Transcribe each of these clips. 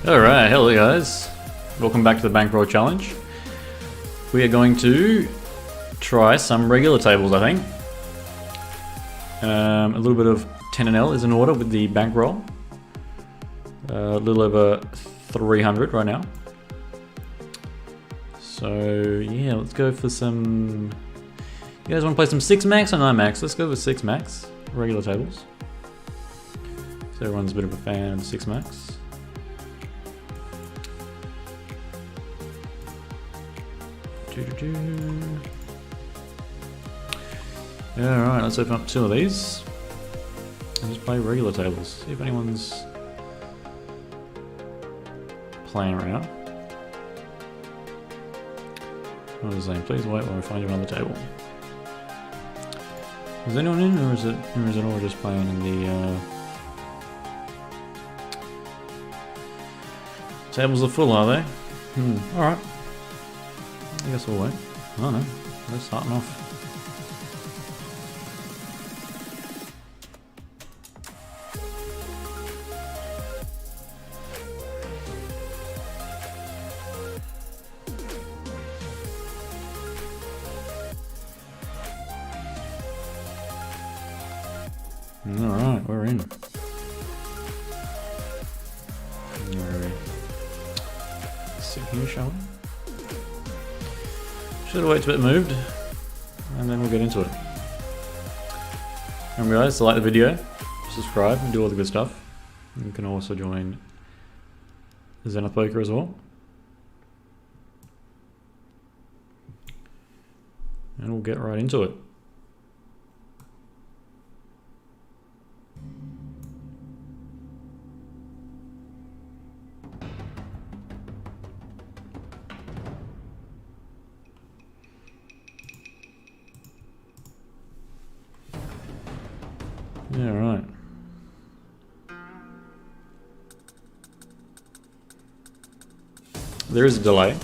Alright, hello guys. Welcome back to the Bankroll challenge. We are going to try some regular tables, I think. A little bit of 10 and L is in order with the Bankroll. A little over 300 right now. So yeah, let's go for some... You guys want to play some 6 max or 9 max? Let's go with 6 max, regular tables. So everyone's a bit of a fan of 6 max. Alright, let's open up 2 of these and just play regular tables. See if anyone's playing right now. What is saying? Please wait while I find you another table. Is anyone in, or is it all just playing in the tables are full, are they? Alright. I guess we'll wait. I don't know. They're starting off. Alright, we're in. Alright. Sit here, shall we? Should wait till it moved, and then we'll get into it. Remember guys, to like the video, subscribe, and do all the good stuff. You can also join Zenith Poker as well. And we'll get right into it. Yeah, right. There is a delay.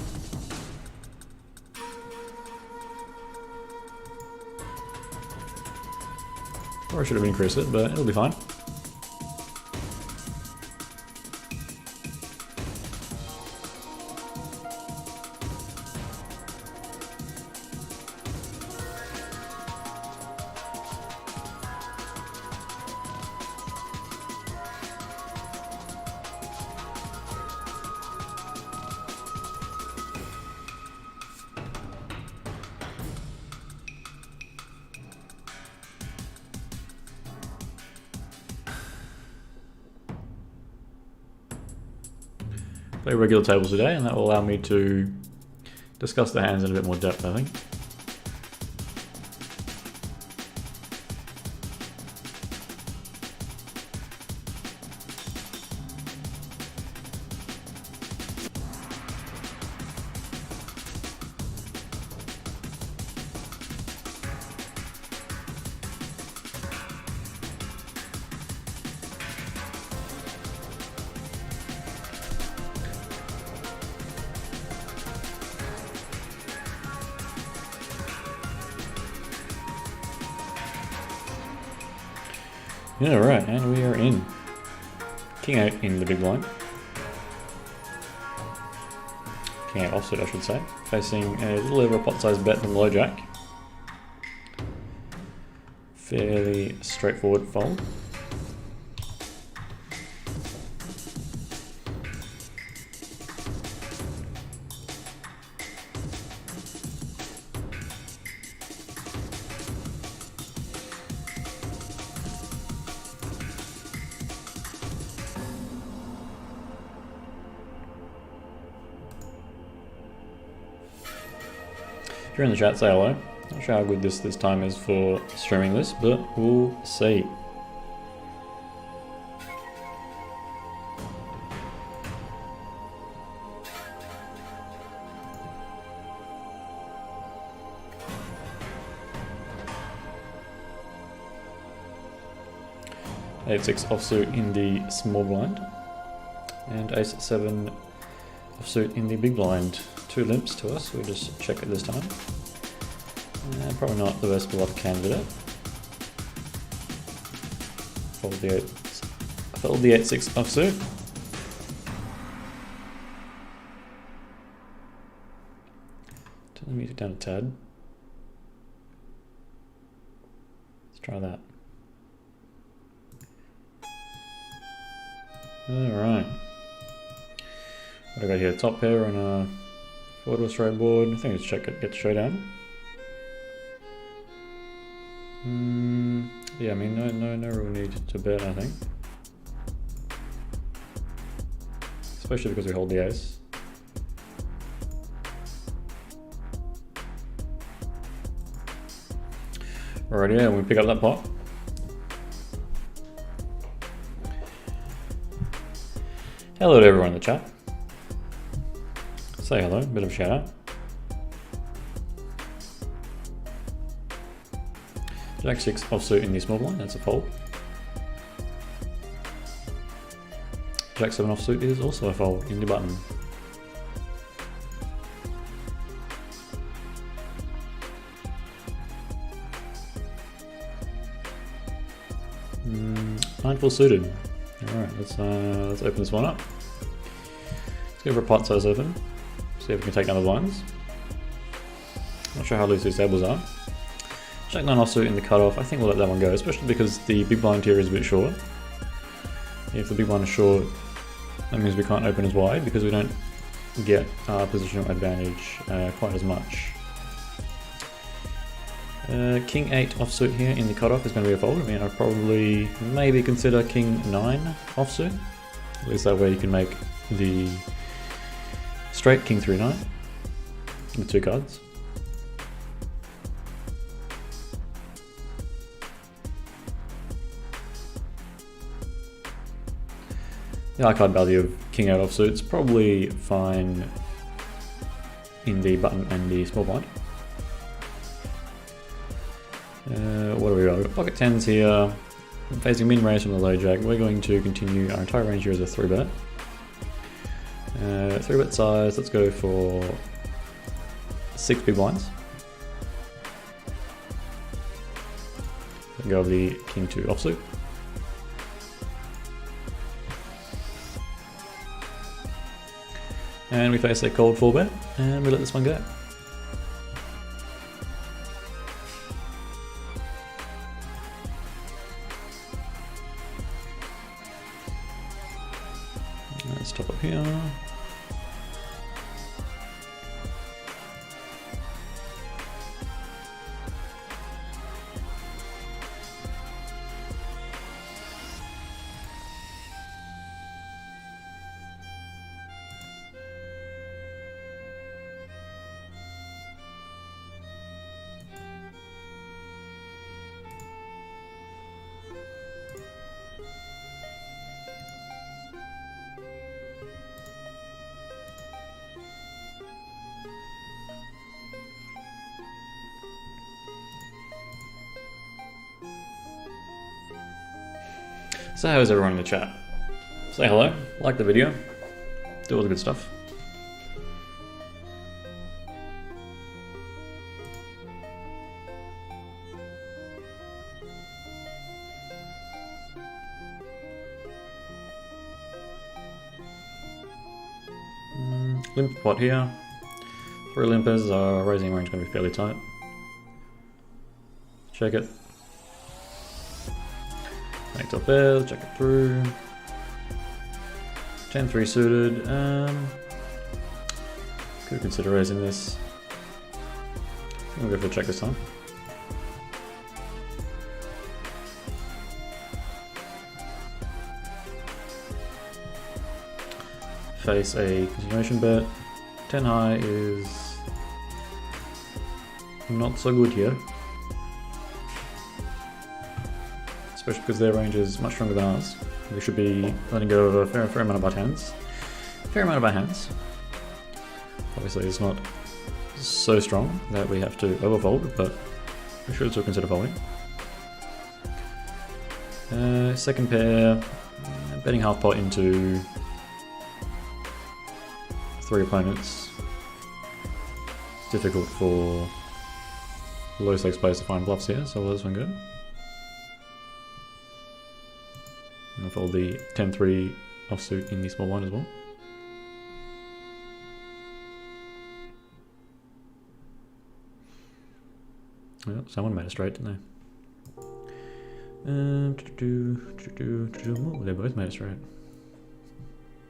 Or I should have increased it, but it'll be fine. Play regular tables today, and that will allow me to discuss the hands in a bit more depth, I think. Yeah, right, and we are in. King 8 in the big blind. King 8 offsuit, I should say. Facing a little over a pot-sized bet than low jack. Fairly straightforward fold. If you're in the chat, say hello. Not sure how good this time is for streaming this, but we'll see. Ace-6 offsuit in the small blind, and Ace-7 offsuit in the big blind. 2 limps to us, we'll just check it this time. Probably not the best bluff candidate. Fold the 8-6 offsuit. Turn the music down a tad. Let's try that. Alright. What do I got here? Top pair on a 4 to a straight board. I think it's check it, get showdown. Yeah, I mean, no real need to bet, I think. Especially because we hold the ace. Alrighty, yeah, we pick up that pot. Hello to everyone in the chat. Say hello, bit of a shout out. Jack-6 offsuit in the small blind, that's a fold. Jack-7 offsuit is also a fold in the button. Nine full suited. Alright, let's open this one up. Let's go for a pot size open. See if we can take down the blinds. Not sure how loose these tables are. Jack 9 offsuit in the cutoff. I think we'll let that one go, especially because the big blind here is a bit short. If the big blind is short, that means we can't open as wide because we don't get our positional advantage quite as much. King 8 offsuit here in the cutoff is going to be a fold. I mean, I'd probably maybe consider King 9 offsuit. At least that way you can make the straight King 3 9 with 2 cards. The high card value of King 8 offsuit is probably fine in the button and the small blind. What do we got? We've got pocket 10s here, facing min raise from the low jack. We're going to continue our entire range here as a 3-bet. 3-bet size, let's go for 6 big blinds. Go over the King 2 offsuit. And we face a cold 4-bet, and we let this one go. Let's top up here. So how is everyone in the chat? Say hello, like the video, do all the good stuff. Limp pot here. 3 limpers, raising range going to be fairly tight. Check it. Make top pair, check it through. 10-3 suited. Could consider raising this. I think we'll go for a check this time. Face a continuation bet. 10 high is not so good here. Especially because their range is much stronger than ours. We should be letting go of a fair amount of our hands. Obviously it's not so strong that we have to overfold, but we should still consider folding. Second pair, betting half pot into 3 opponents. Difficult for low stakes players to find bluffs here, so this one good. And I'll fold the 10-3 offsuit in the small blind as well. Well, someone made a straight, didn't they? Ooh, they both made a straight.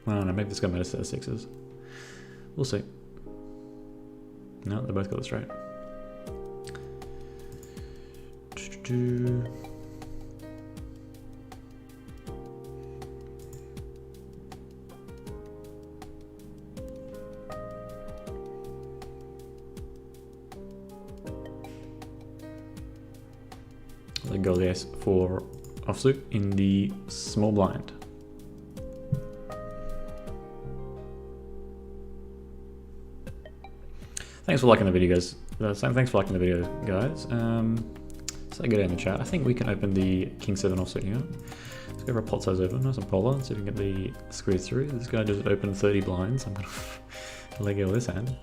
I don't know, maybe this guy made a set of 6s. We'll see. No, they both got it straight. They go the S4 offsuit in the small blind. Thanks for liking the video, guys. Thanks for liking the video, guys. So get in the chat. I think we can open the King 7 offsuit here. Let's go for a pot size open, nice and polar, see if we can get the squeeze through. This guy just opened 30 blinds. I'm gonna let go of this hand.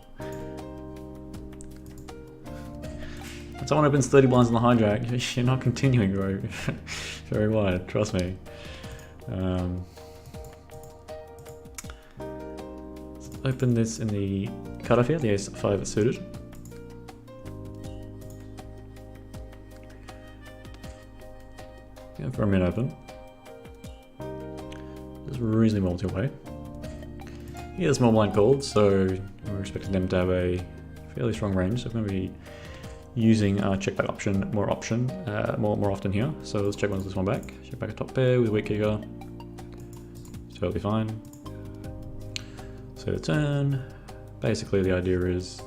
When someone opens 30 blinds on the hijack, you're not continuing very, very wide, trust me. Let's open this in the cutoff here, the ace-5 suited. Go for a min open. Just reasonably multi-way. Here, small blind called, so we're expecting them to have a fairly strong range, so we're going to be using our check back option more often here. So let's check this one back. Check back a top pair with a weak kicker. It's totally fine. So the turn. Basically the idea is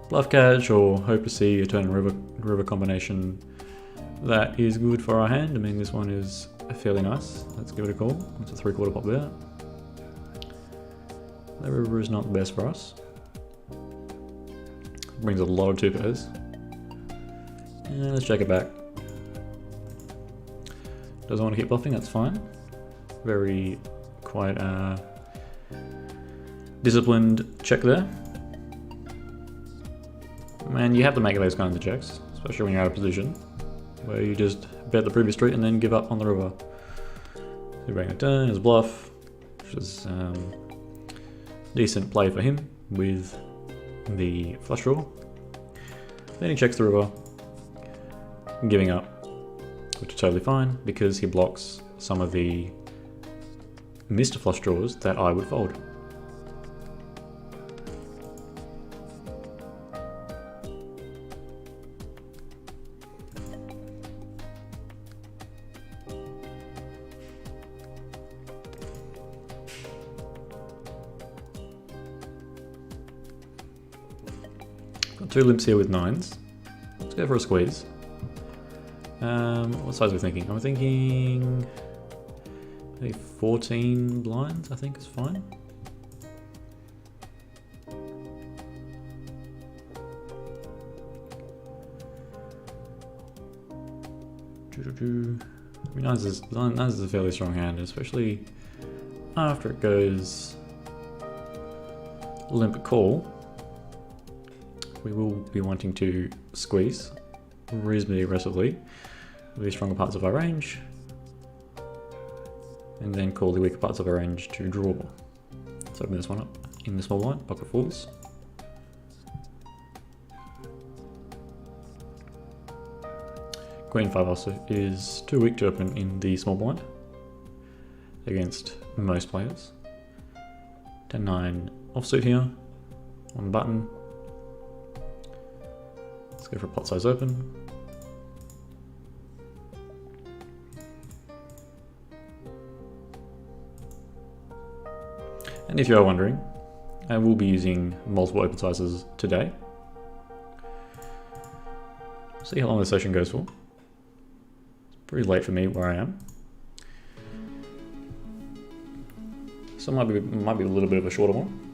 bluff catch or hope to see a turn and river combination that is good for our hand. I mean, this one is fairly nice. Let's give it a call. It's a 3/4 pop there. The river is not the best for us. Brings a lot of 2 pairs. And let's check it back. Doesn't want to keep bluffing, that's fine. Very quite disciplined check there. And you have to make those kinds of checks, especially when you're out of position, where you just bet the previous street and then give up on the river. So bring a turn, his bluff, which is decent play for him with the flush draw. Then he checks the river, giving up, which is totally fine because he blocks some of the missed flush draws that I would fold. Got 2 limps here with 9s. Let's go for a squeeze. What size are we thinking? I'm thinking maybe 14 blinds, I think is fine. I mean, 9s is a fairly strong hand, especially after it goes limp call. We will be wanting to squeeze reasonably aggressively with the stronger parts of our range, and then call the weaker parts of our range to draw. Let's open this one up. in the small blind, pocket fours. Queen 5 also is too weak to open in the small blind against most players. 10-9 offsuit here on the button. Let's go for a pot size open. And if you are wondering, I will be using multiple open sizes today. See how long the session goes for. It's pretty late for me where I am. So it might be a little bit of a shorter one.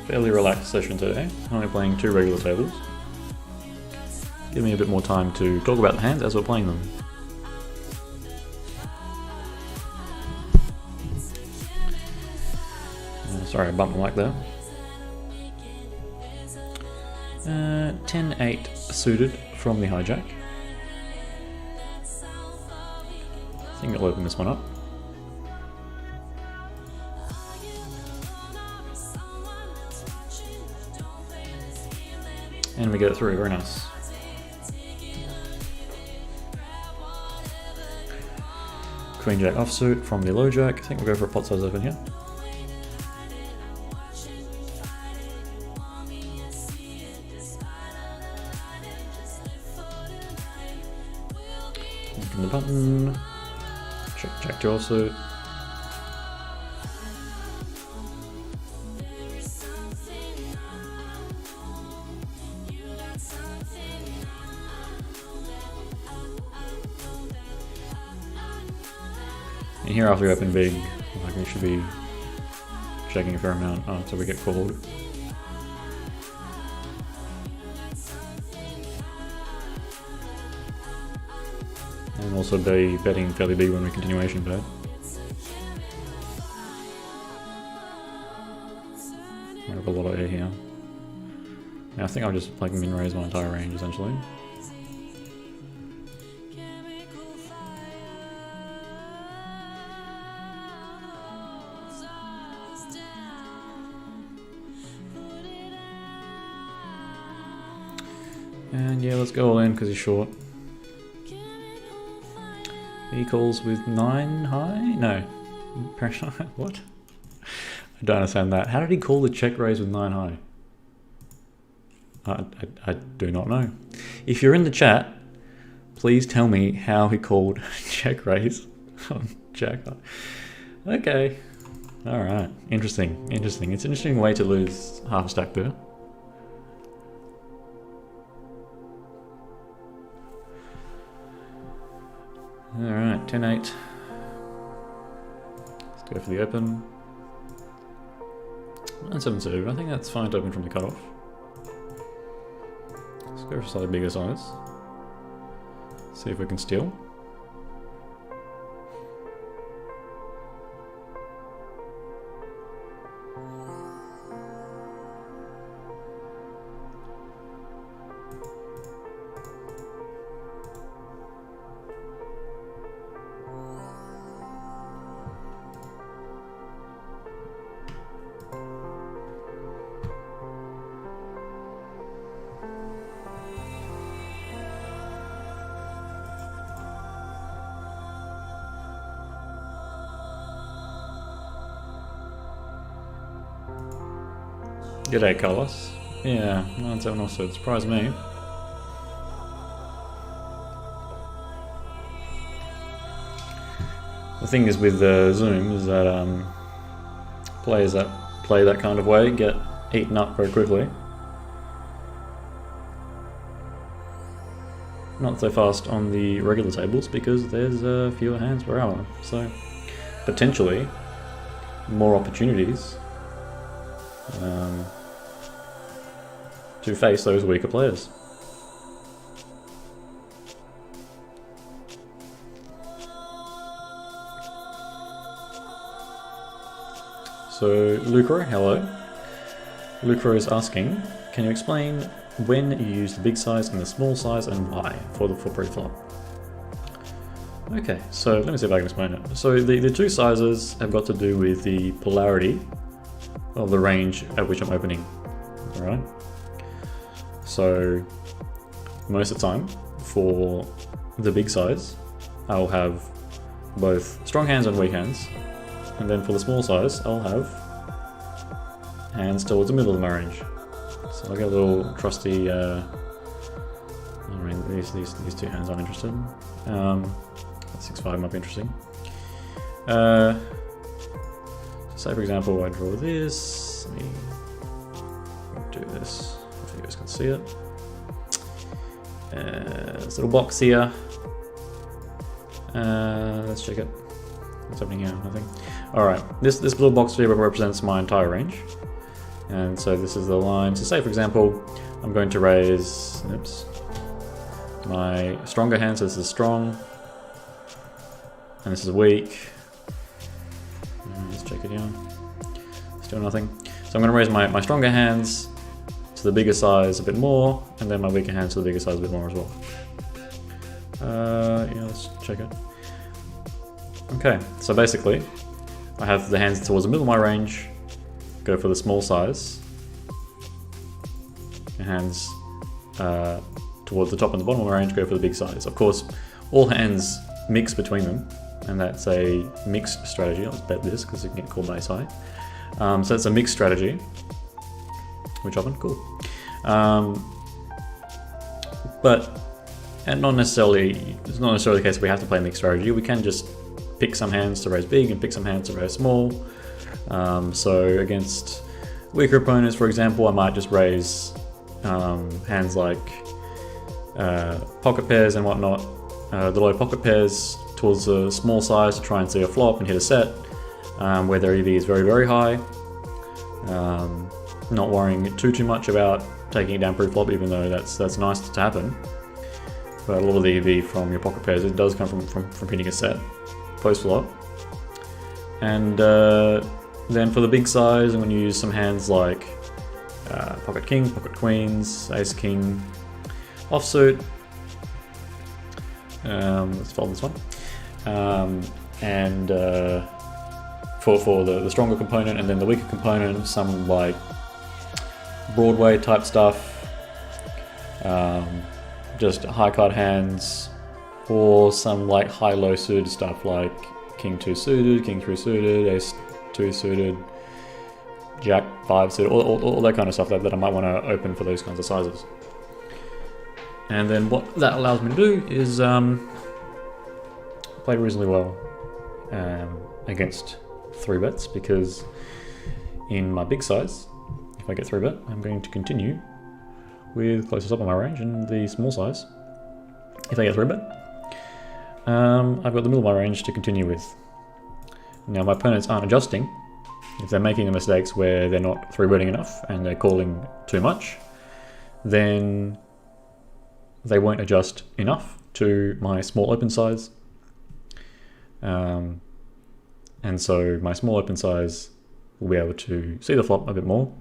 Fairly relaxed session today, only playing 2 regular tables. Give me a bit more time to talk about the hands as we're playing them. Sorry, I bumped my mic there. 10-8 suited from the hijack. I think I'll open this one up. And we get it through, very nice. Queen Jack offsuit from the low jack. I think we'll go for a pot size open here. From the button. Check Jack 2 offsuit. And here after we open big, like we should be checking a fair amount so we get called. And also be betting fairly big when we continuation bet. We have a lot of air here. Now I think I'll just like min raise my entire range essentially. And yeah, let's go all in because he's short. He calls with 9 high? No. What? I don't understand that. How did he call the check raise with 9 high? I do not know. If you're in the chat, please tell me how he called check raise on jack high. Okay. Alright. Interesting. Interesting. It's an interesting way to lose half a stack there. Alright, 10-8. Let's go for the open. 9-7 suited. I think that's fine to open from the cutoff. Let's go for a slightly bigger size. See if we can steal. G'day, Carlos. Yeah, 9-7 also surprised me. The thing is with Zoom is that players that play that kind of way get eaten up very quickly. not so fast on the regular tables because there's fewer hands per hour. So potentially more opportunities to face those weaker players. So Lucro, hello. Lucro is asking, can you explain when you use the big size and the small size and why for pre-flop? Okay, so let me see if I can explain it. So the two sizes have got to do with the polarity of the range at which I'm opening. Alright? So most of the time for the big size, I'll have both strong hands and weak hands. And then for the small size, I'll have hands towards the middle of my range. So I'll get a little trusty, I mean, these two hands aren't interested. 6-5 might be interesting. Say for example, I draw this. Let me do this, hopefully you guys can see it. This little box here. Let's check it. What's happening here? Nothing. Alright, this little box here represents my entire range. And so this is the line. So say for example, I'm going to raise, oops, my stronger hand, so this is strong. And this is weak. Let's check it here. Still nothing. So I'm going to raise my stronger hands to the bigger size a bit more, and then my weaker hands to the bigger size a bit more as well. Yeah, let's check it. Okay, so basically, I have the hands towards the middle of my range, go for the small size. The hands towards the top and the bottom of my range, go for the big size. Of course, all hands mix between them, and that's a mixed strategy. Let's bet this because it can get called ace high. So it's a mixed strategy. Which often cool. And not necessarily, it's not necessarily the case we have to play a mixed strategy. We can just pick some hands to raise big and pick some hands to raise small. So against weaker opponents, for example, I might just raise hands like pocket pairs and whatnot, the low pocket pairs towards the small size to try and see a flop and hit a set, where their EV is very, very high. Not worrying too much about taking it down pre-flop, even though that's nice to happen. But a lot of the EV from your pocket pairs, it does come from hitting a set post-flop. And then for the big size, I'm going to use some hands like pocket kings, pocket queens, ace king, offsuit. Let's fold this one. And for the stronger component, and then the weaker component, some like Broadway type stuff. Just high card hands, or some like high-low suited stuff like king 2 suited, king 3 suited, ace 2 suited, jack 5 suited, all that kind of stuff that I might want to open for those kinds of sizes. And then what that allows me to do is play reasonably well against 3-bets, because in my big size, if I get 3-bet, I'm going to continue with closest up on my range, and the small size, if I get 3-bet, I've got the middle of my range to continue with. Now my opponents aren't adjusting. If they're making the mistakes where they're not 3-betting enough and they're calling too much, then they won't adjust enough to my small open size. And so my small open size will be able to see the flop a bit more.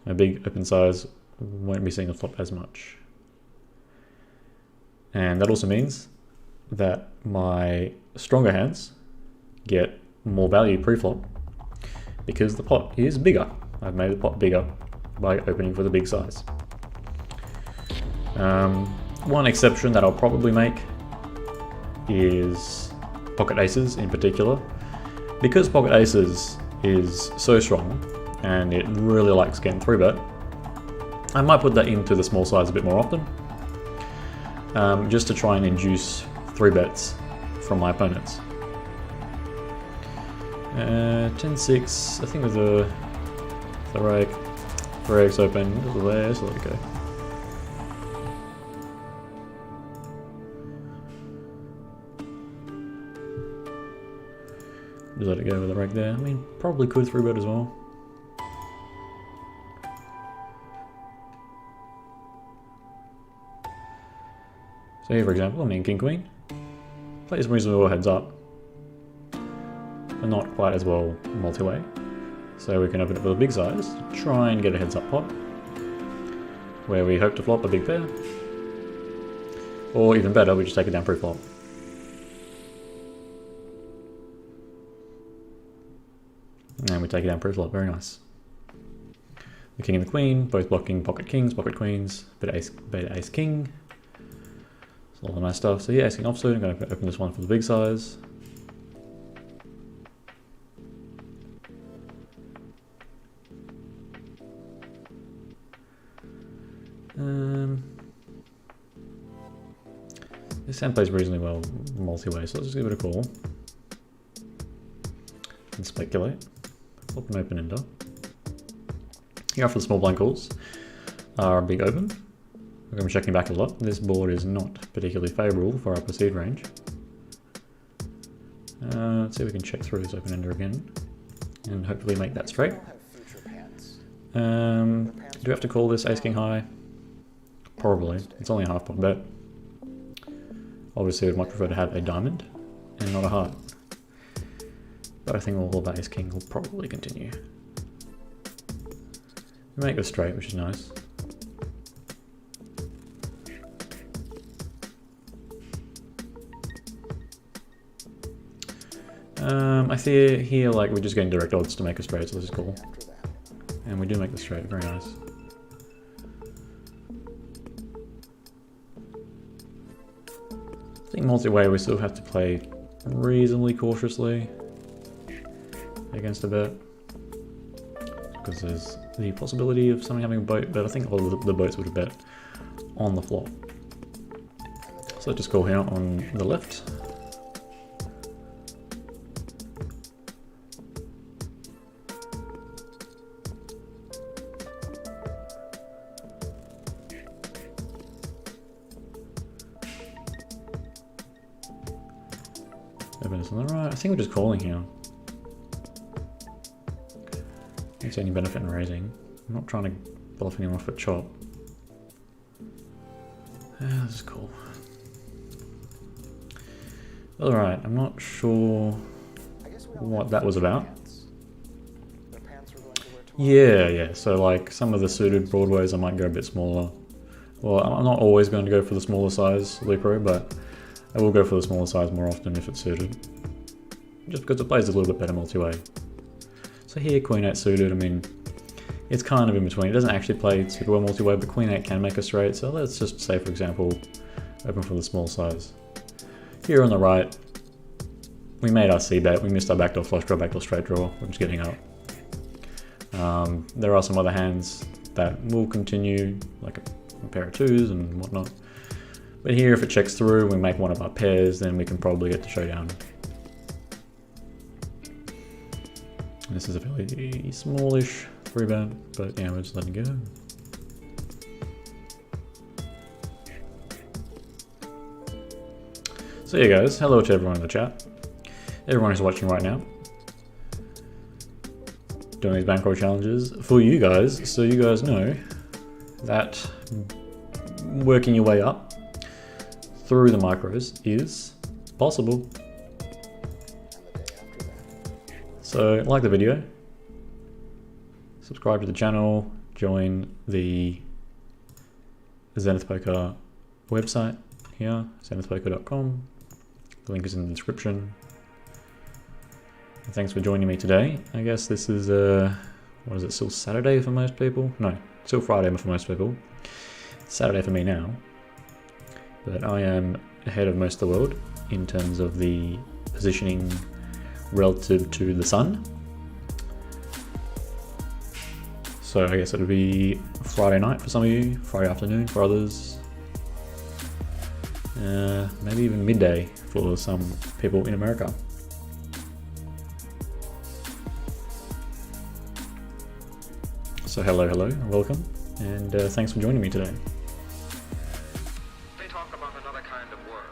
A big open size won't be seeing the flop as much. And that also means that my stronger hands get more value pre-flop because the pot is bigger. I've made the pot bigger by opening for the big size. One exception that I'll probably make is pocket aces in particular. Because pocket aces is so strong and it really likes getting 3-bet, I might put that into the small size a bit more often, just to try and induce 3-bets from my opponents. 10-6, I think with the rake, rake's open, just there, so let it go. Just let it go with the rake there. I mean, probably could 3-bet as well. So here, for example, I mean, King Queen plays reasonably well heads up, but not quite as well multi-way. So we can open it with a big size to try and get a heads up pot, where we hope to flop a big pair, or even better, we just take it down pre-flop. And we take it down pre-flop, very nice. The king and the queen, both blocking pocket kings, pocket queens, beta ace king. All the nice stuff. So yeah, ace king offsuit. I'm going to open this one for the big size. This hand plays reasonably well multi-way, so let's just give it a call and speculate. Flop an open ender. Here for the small blind calls are a big open. We're going to be checking back a lot. This board is not particularly favourable for our perceived range. Let's see if we can check through this open ender again and hopefully make that straight. Do we have to call this ace king high? Probably. It's only a half pot bet. Obviously I'd much prefer to have a diamond and not a heart. But I think all of ace king will probably continue. We make this straight, which is nice. I see here like we're just getting direct odds to make a straight, so this is cool. And we do make the straight, very nice. I think multi-way we still have to play reasonably cautiously against a bet, because there's the possibility of somebody having a boat, but I think a lot of the boats would have bet on the flop. So let's just call here on the left. Open this on the right. I think we're just calling here. Don't see any benefit in raising. I'm not trying to bluff anyone off at chop. This is cool. Alright, I'm not sure what that was about. Yeah, so like some of the suited broadways I might go a bit smaller. Well, I'm not always going to go for the smaller size Lipro, but I will go for the smaller size more often if it's suited. Just because it plays a little bit better multi-way. So here, Queen 8 suited, I mean, it's kind of in between. It doesn't actually play super well multi-way, but Queen 8 can make a straight, so let's just say, for example, open for the small size. Here on the right, we made our C-bet, we missed our backdoor flush draw, backdoor straight draw, we're just getting up. There are some other hands that will continue, like a pair of twos and whatnot. But here, if it checks through, we make one of our pairs, then we can probably get to showdown. This is a fairly smallish 3-bet, but yeah, we're just letting it go. So yeah guys, hello to everyone in the chat. Everyone who's watching right now. Doing these bankroll challenges for you guys, so you guys know that working your way up through the micros is possible. So like the video, subscribe to the channel, join the Zenith Poker website here, zenithpoker.com. The link is in the description. And thanks for joining me today. I guess this is, what is it, still Saturday for most people? No, still Friday for most people. It's Saturday for me now. But I am ahead of most of the world in terms of the positioning relative to the sun. So I guess it'll be Friday night for some of you, Friday afternoon for others, maybe even midday for some people in America. So hello, and welcome, and thanks for joining me today. They talk about another kind of world.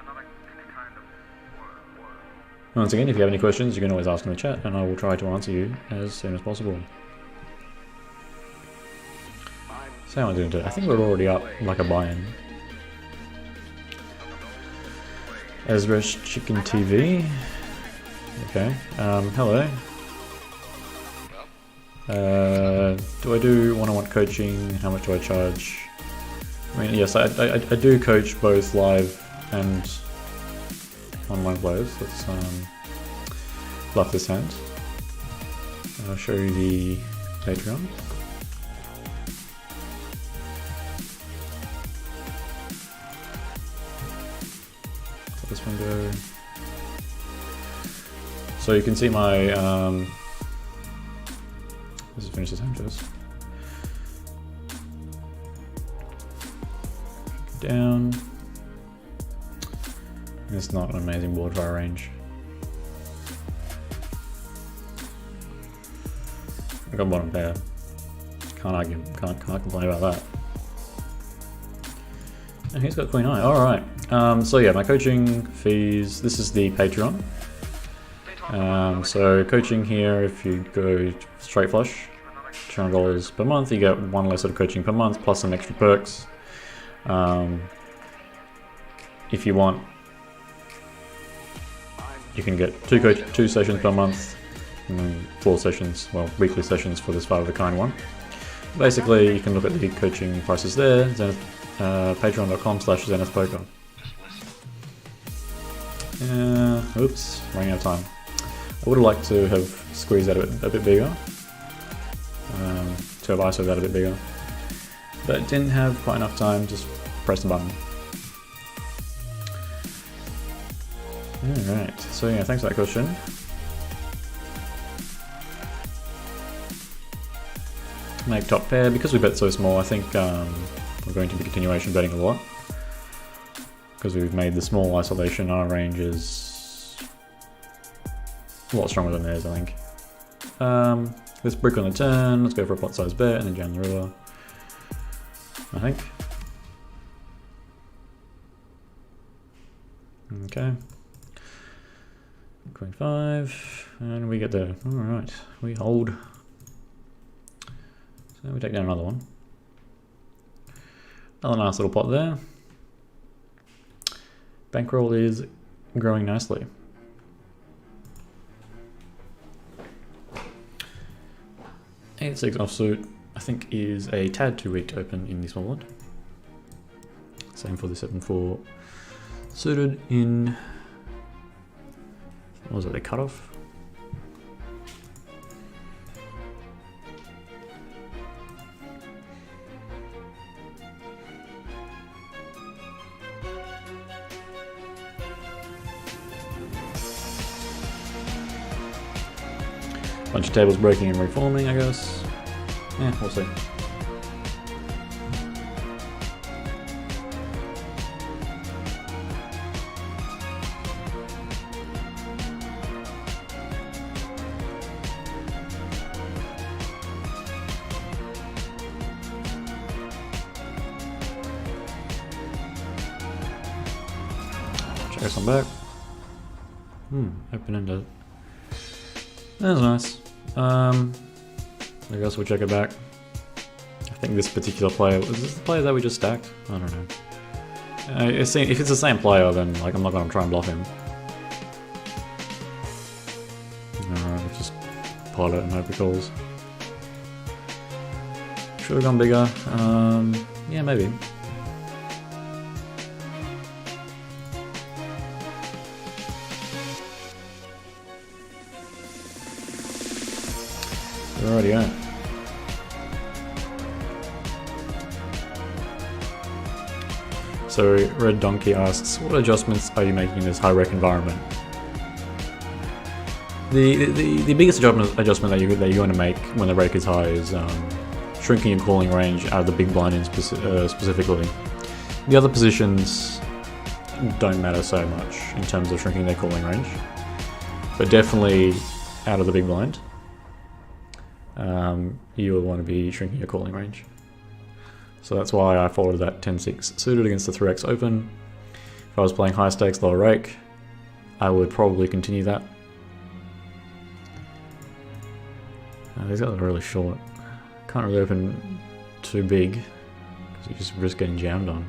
Another kind of world. Once again, if you have any questions, you can always ask in the chat, and I will try to answer you as soon as possible. So how am I doing today? I think we're already up like a buy-in. Ezra's Chicken TV. Okay. Hello. Do I do one-on-one coaching? How much do I charge? I mean, yes, I do coach both live and online players. Let's bluff this hand. I'll show you the Patreon. Let this one go. So you can see my let's finish this hand first. Down. It's not an amazing board for our range. I got bottom pair. Can't argue. Can't complain about that. And he's got Queen Eye. All right. So yeah, my coaching fees. This is the Patreon. So coaching here, if you go straight flush, $200 per month, you get one less of coaching per month plus some extra perks. If you want, you can get two sessions per month, and then 4 sessions, well, weekly sessions for this 5-of-a-kind one. Basically, you can look at the coaching prices there, patreon.com/Zenith Poker. Oops, running out of time. I would have liked to have squeezed that a bit bigger, to have ISO'd that a bit bigger, but didn't have quite enough time, just press the button. Alright, so yeah, thanks for that question. Make top pair, because we bet so small, I think we're going to be continuation betting a lot. Because we've made the small isolation, our range is a lot stronger than theirs, I think. Let's brick on the turn, let's go for a pot size bet, and then jam the river, I think. Okay. Queen 5, and we get there. Alright, we hold. So we take down another one. Another nice little pot there. Bankroll is growing nicely. 8-6 offsuit, I think, is a tad too weak to open in the small blind. Same for the 7-4 suited in. What was it, the cutoff? Bunch of tables breaking and reforming, I guess. Yeah, we'll see. Check some back. Open-ended. That's nice. I guess we'll check it back. I think this particular player, was this the player that we just stacked? I don't know. If it's the same player, then like I'm not going to try and bluff him. Alright, let's just pot it and hope he calls. Should have gone bigger. Yeah, maybe. Alrighty, So Red Donkey asks, what adjustments are you making in this high rec environment? The biggest adjustment that you're going to make when the rec is high is shrinking your calling range out of the big blind specifically. The other positions don't matter so much in terms of shrinking their calling range, but definitely out of the big blind. You will want to be shrinking your calling range. So that's why I followed that 10-6 suited against the 3x open. If I was playing high stakes, lower rake, I would probably continue that. These guys are really short. Can't really open too big because you just risk getting jammed on.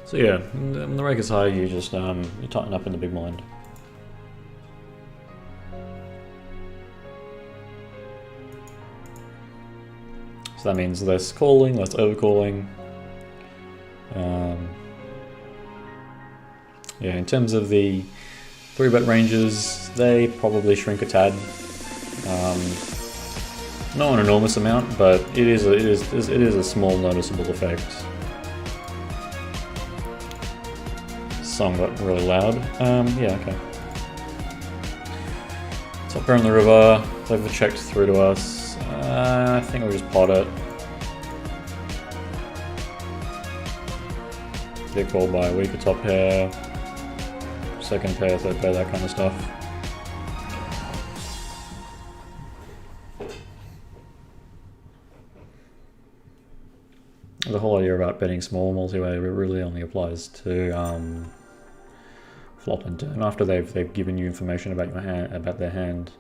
So yeah, when the rake is high, you just you tighten up in the big blind. So that means less calling, less overcalling. Yeah, in terms of the 3-bet ranges, they probably shrink a tad. Not an enormous amount, but it is a small noticeable effect. Song got really loud. Yeah, okay. Top pair on the river. They've checked through to us. I think we'll just pot it. Get called by a weaker top pair, second pair, third pair, that kind of stuff. The whole idea about betting small multi-way really only applies to flop and turn after they've given you information about your hand, about their hand.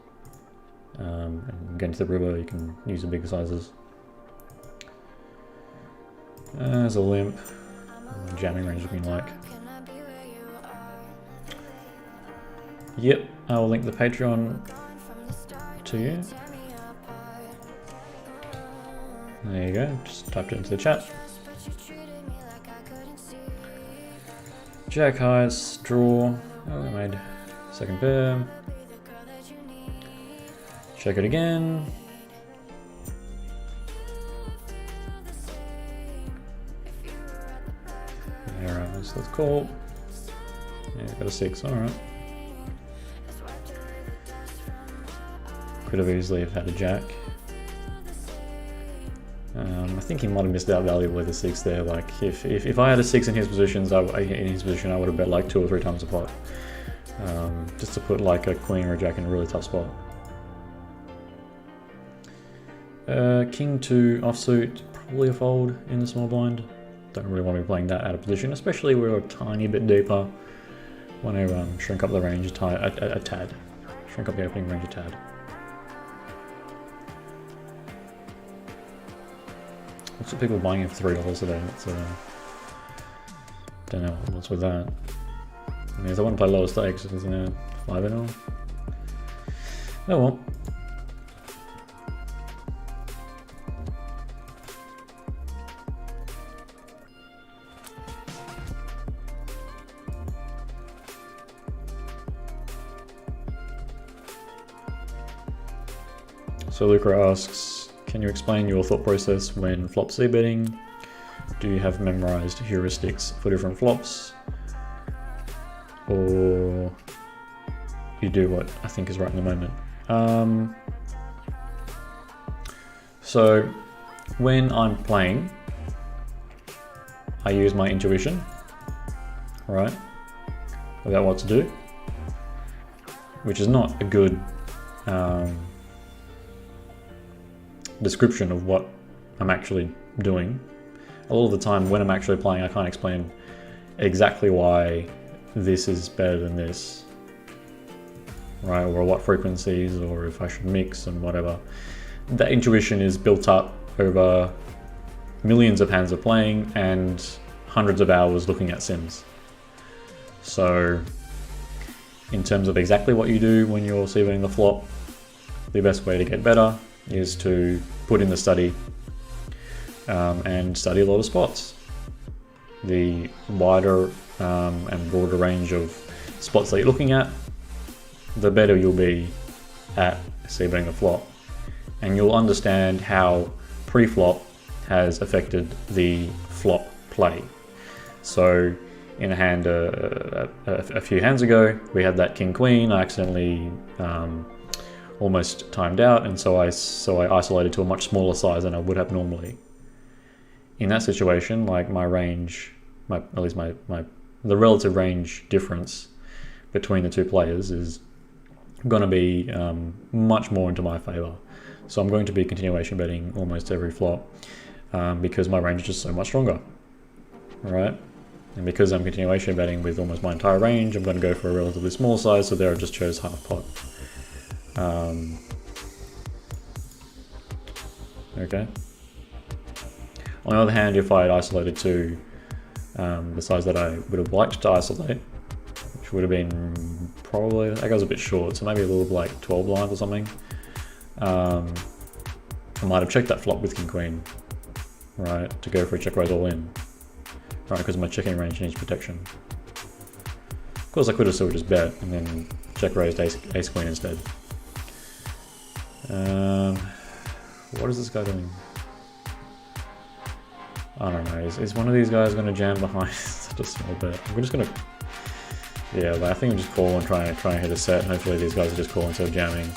And get into the river, you can use the bigger sizes. There's a limp. Jamming range looking like. Yep, I will link the Patreon to you. There you go, just typed it into the chat. Jack highs, draw. Oh, we made second pair. Check it again. Alright, let's call. Yeah, got a 6, alright. Could have easily have had a jack. I think he might have missed out value with a 6 there. Like if I had a 6 in his positions, I would have bet like 2 or 3 times the pot. Just to put like a queen or a jack in a really tough spot. King 2 offsuit, probably a fold in the small blind. Don't really want to be playing that out of position, especially when we're a tiny bit deeper. Want to shrink up the range a tad. Shrink up the opening range a tad. Lots of people buying it for $3 today. That's don't know what's with that. I mean, if I want to play lower stakes, isn't it 5 in all? Oh well. So Luca asks, can you explain your thought process when flop C betting? Do you have memorized heuristics for different flops? Or you do what I think is right in the moment? So when I'm playing, I use my intuition, right, about what to do, which is not a good description of what I'm actually doing. A lot of the time when I'm actually playing, I can't explain exactly why this is better than this, right, or what frequencies, or if I should mix and whatever. That intuition is built up over millions of hands of playing and hundreds of hours looking at sims. So in terms of exactly what you do when you're c-betting the flop, the best way to get better is to put in the study and study a lot of spots. The wider and broader range of spots that you're looking at, the better you'll be at c-betting the flop. And you'll understand how pre-flop has affected the flop play. So in a hand a few hands ago, we had that king-queen. I accidentally almost timed out, and so I isolated to a much smaller size than I would have normally. in that situation, like my range, at least the relative range difference between the two players is going to be much more into my favor. So I'm going to be continuation betting almost every flop because my range is just so much stronger, right? And because I'm continuation betting with almost my entire range, I'm going to go for a relatively small size, so there I just chose half pot. Okay. On the other hand, if I had isolated to the size that I would have liked to isolate, which would have been probably, I think I was a bit short, so maybe a little like 12 blinds or something, I might have checked that flop with king queen, right, to go for a check raise all in, right, because my checking range needs protection. Of course I could have still just bet and then check raised ace queen instead. What is this guy doing? I don't know, is one of these guys going to jam behind such a small bet? We're just going to, yeah, but I think we just call and try and hit a set, and hopefully these guys are just calling instead of jamming.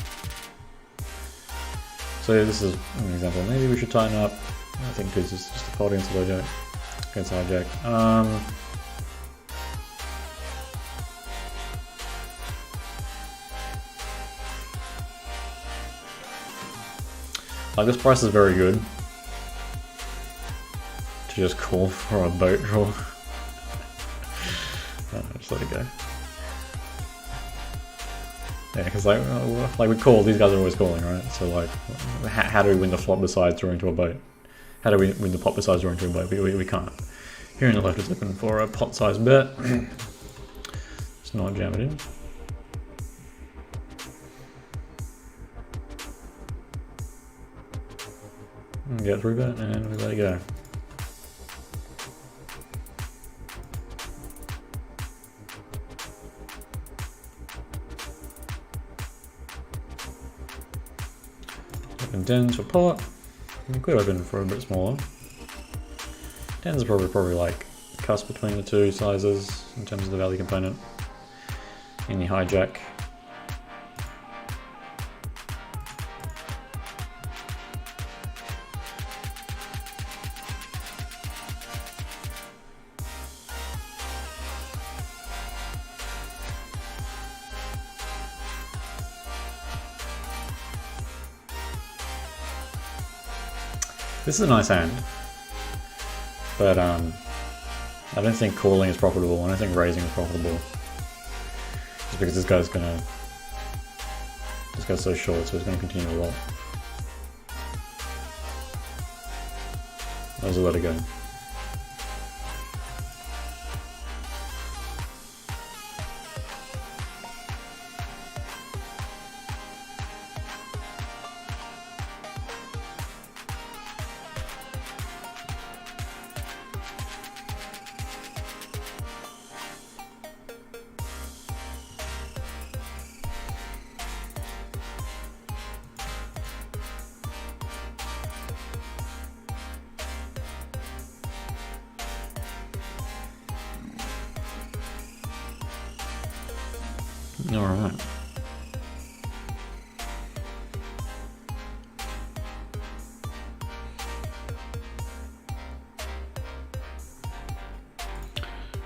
So yeah, this is an example. Maybe we should tighten up. I think this is just a fold against low jack, against hijack. Like, this price is very good to just call for a boat draw. Just let it go. Yeah, because like we call, these guys are always calling, right? So like, how do we win the flop besides drawing to a boat? How do we win the pot besides drawing to a boat? We can't. Here in the left is open for a pot size bet. Just not jam it in. Get through bet and we let it go. Open tens for pot. We could open for a bit smaller. Tens are probably like cusp between the two sizes in terms of the value component. In the hijack. This is a nice hand, but I don't think calling is profitable. I don't think raising is profitable, just because this guy's so short, so he's gonna continue to roll. I'll just let it go. Alright.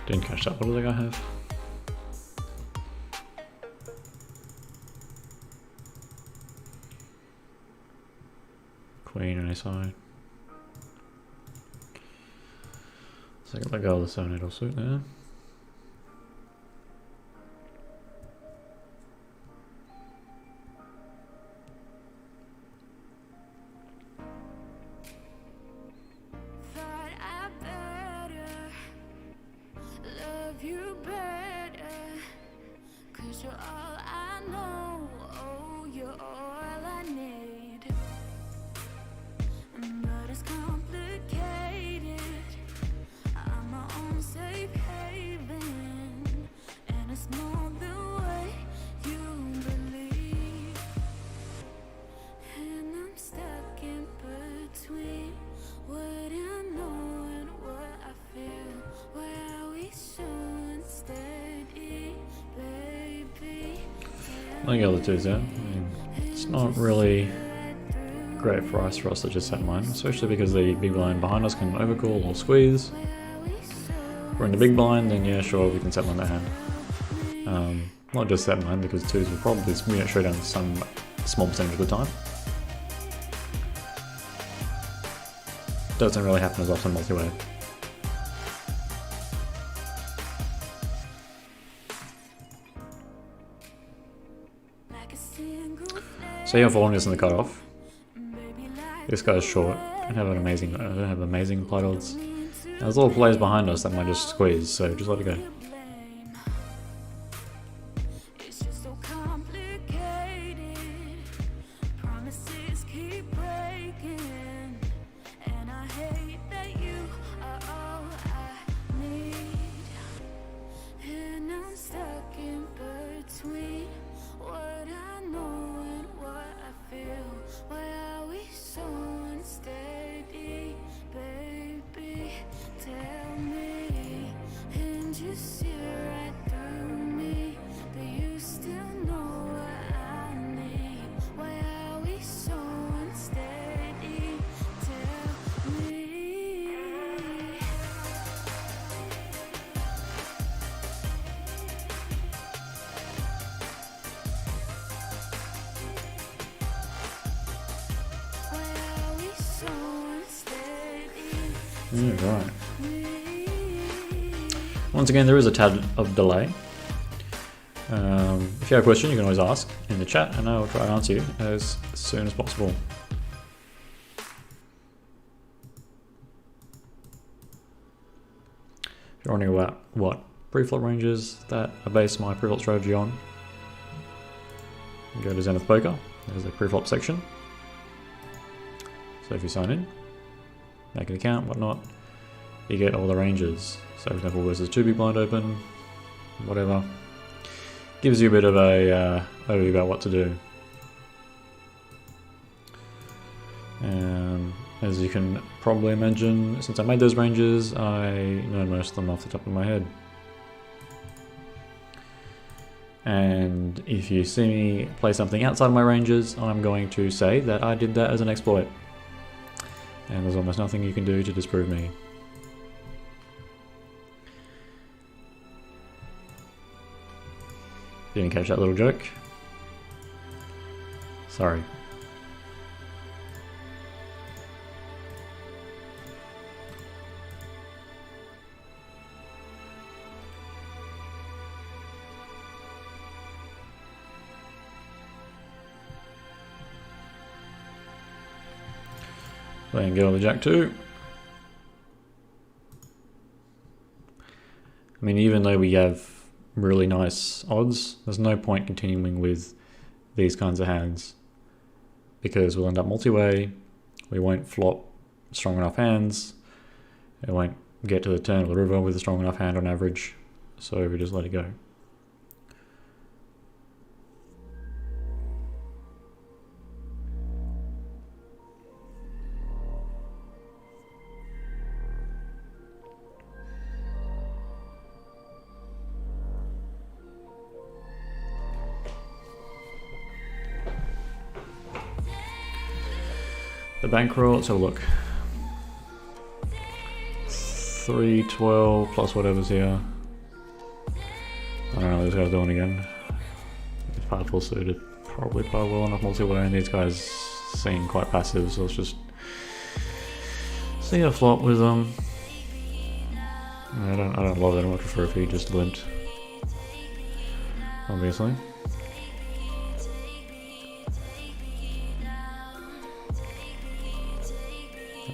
Didn't catch that. What does that guy have? Queen on his side. So I can let go of the 7-8 offsuit there. I think the other two's out. I mean, it's not really great price for us to just set mine, especially because the big blind behind us can overcall or squeeze. If we're in the big blind, then yeah, sure, we can set mine that hand. Not just set mine, because twos will probably show down some small percentage of the time. Doesn't really happen as often multi-way. So you're following this in the cutoff. This guy's short. I don't have amazing applied odds. There's little players behind us that might just squeeze, so just let it go. Yeah, right. Once again, there is a tad of delay. If you have a question, you can always ask in the chat, and I will try to answer you as soon as possible. If you're wondering about what preflop ranges that I base my preflop strategy on, go to Zenith Poker. There's a preflop section. So if you sign in, make an account, whatnot, you get all the ranges. So for example, versus 2 big blind open, whatever. Gives you a bit of a overview about what to do. As you can probably imagine, since I made those ranges, I know most of them off the top of my head. And if you see me play something outside of my ranges, I'm going to say that I did that as an exploit. And there's almost nothing you can do to disprove me. Didn't catch that little joke? Sorry. Then get on the jack 2. I mean, even though we have really nice odds, there's no point continuing with these kinds of hands because we'll end up multi-way, we won't flop strong enough hands, it won't get to the turn of the river with a strong enough hand on average, so we just let it go. The bankroll, let's have a look. 312 plus whatever's here. I don't know what this guy's doing again. It's part full suited. Probably play well enough multi-way, and these guys seem quite passive, so let's just see a flop with them. I don't love it. I much prefer if he just limped. Obviously.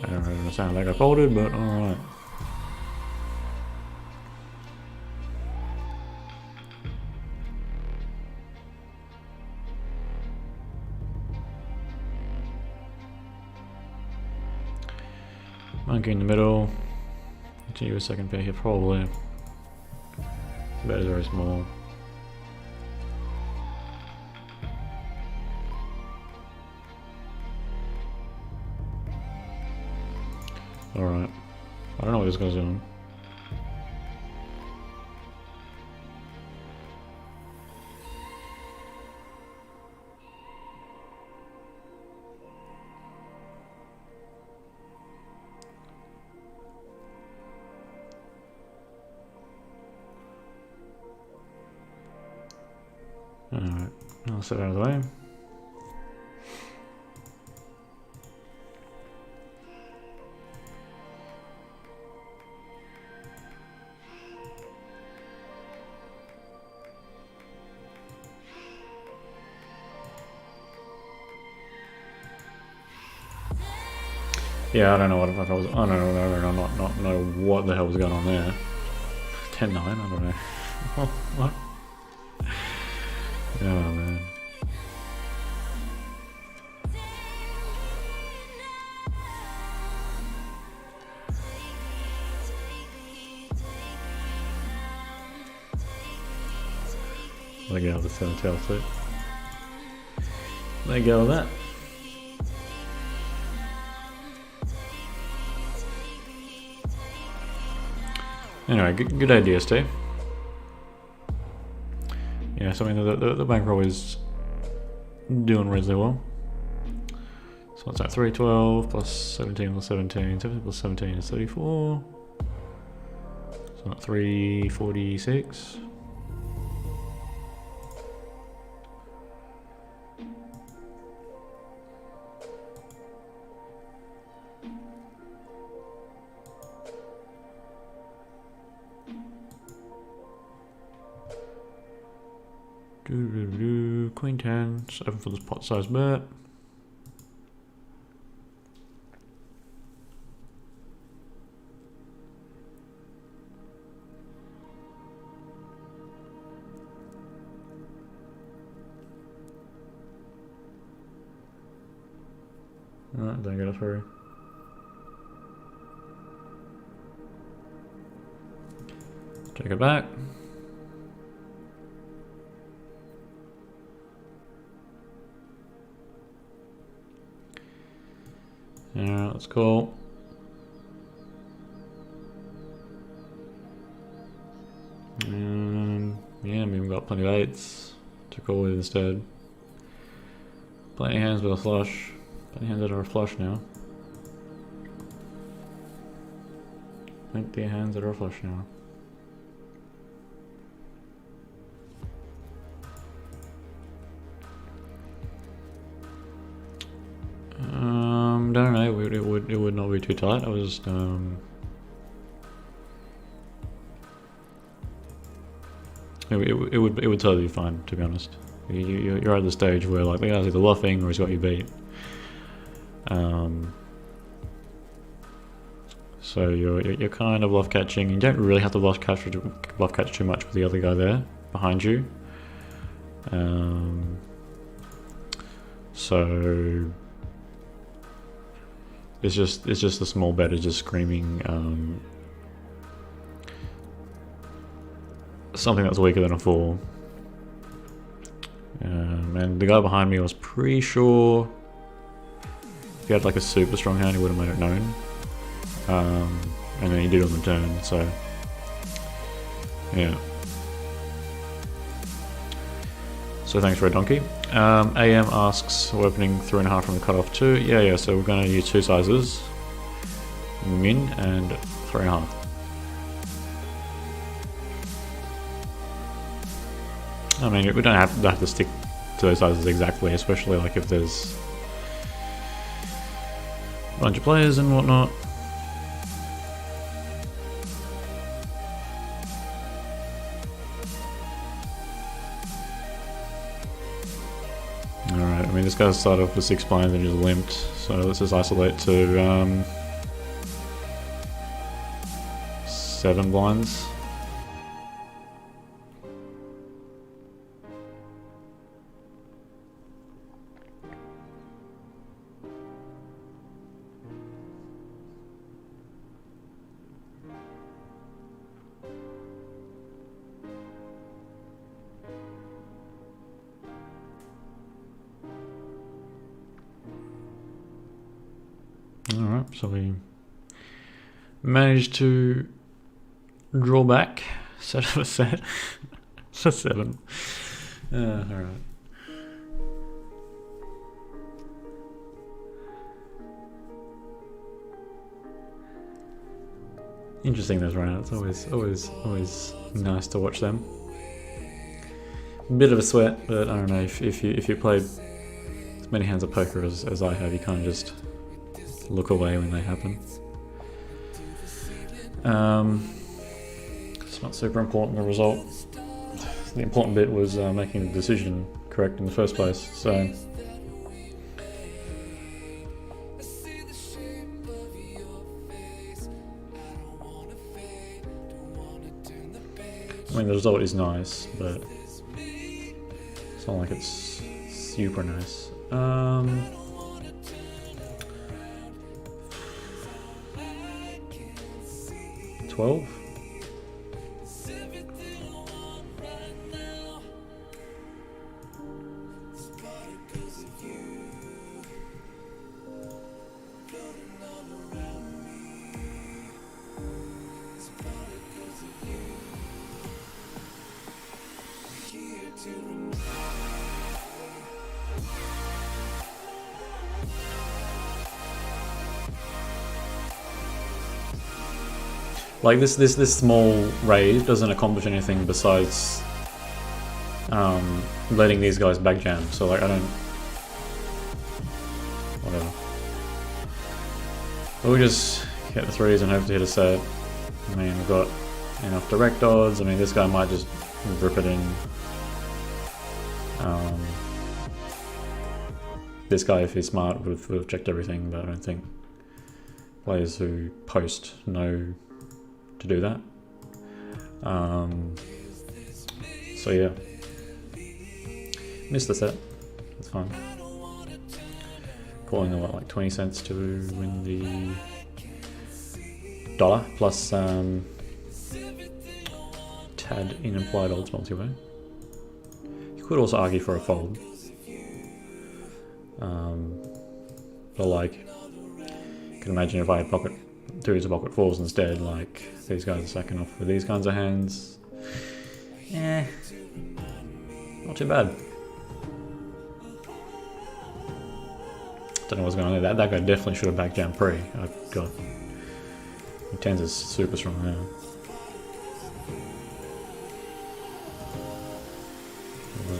I don't really understand how that got folded, but alright. Monkey in the middle. Continue a second pair here, probably. The bet is very small. Alright. I don't know what this guy's doing. Alright, I'll set it out of the way. Yeah, I don't know what I was. I don't know what the hell was going on there. 10-9, I don't know. What? Oh man. Let go of the 7-tail flip. Let go of that. Anyway, good idea, Steve. Yeah, so I mean the bankroll is doing reasonably well. So what's that? 312 plus 17 plus 17. 17 plus 17 is 34. So not 346. Queen 10, just open for this pot size bet. Alright, don't get it through. Take it back. Yeah, that's cool. Yeah, I mean, we've got plenty of 8s to call with instead. Plenty of hands with a flush. Plenty of hands that are a flush now. Plenty of hands that are a flush now. Don't know. It would not be too tight. I was it would totally be fine, to be honest. You're at the stage where like the guy's either bluffing or he's got you beat. So you're kind of bluff catching. You don't really have to bluff catch too much with the other guy there behind you. So it's just a small bet is just screaming something that's weaker than a 4. And the guy behind me was pretty sure if he had like a super strong hand he would have made it known. And then he did on the turn, so yeah. So thanks, Red Donkey. AM asks, we're opening 3.5 from the cutoff too. Yeah, so we're going to use 2 sizes, min and 3.5. I mean, we don't have to stick to those sizes exactly, especially like if there's a bunch of players and whatnot. Alright, I mean this guy started off with 6 blinds and just limped, so let's just isolate to 7 blinds. Alright, so we managed to draw back, set up a set for 7. Alright. Interesting those roundouts, always nice to watch them. bit of a sweat, but I don't know, if you played as many hands of poker as I have, you can't just look away when they happen. It's not super important, the result. The important bit was making the decision correct in the first place, so... I mean, the result is nice, but it's not like it's super nice. 12? Like this small raise doesn't accomplish anything besides letting these guys back jam. So like I don't, whatever. We'll just get the threes and hope to hit a set. I mean, we've got enough direct odds. I mean, this guy might just rip it in. This guy, if he's smart, would have checked everything, but I don't think players who post know to do that. So yeah, missed the set. That's fine. Calling it like 20 cents to win the dollar plus tad in implied odds multi-way. You could also argue for a fold. But like, you can imagine if I had pocket twos or pocket fours instead, like these guys are sacking off with these kinds of hands. Yeah, not too bad. Don't know what's going on there. That guy definitely should have back jammed pre. I've got tens is super strong now.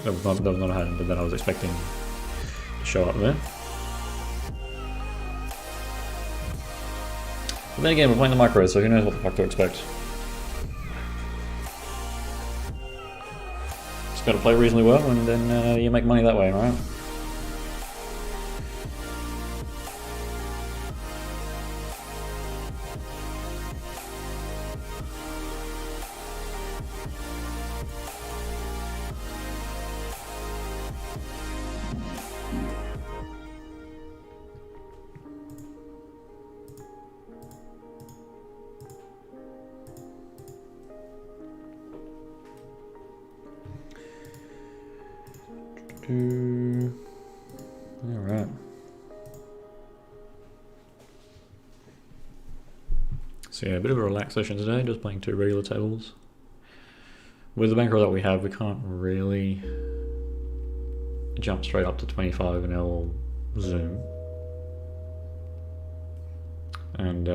That was not a hand that I was expecting to show up there. But then again, we're playing the micro, so who knows what the fuck to expect. Just gotta play reasonably well, and then you make money that way, right? Alright. So yeah, a bit of a relaxed session today, just playing two regular tables. With the bankroll that we have, we can't really jump straight up to 25 and L zoom. And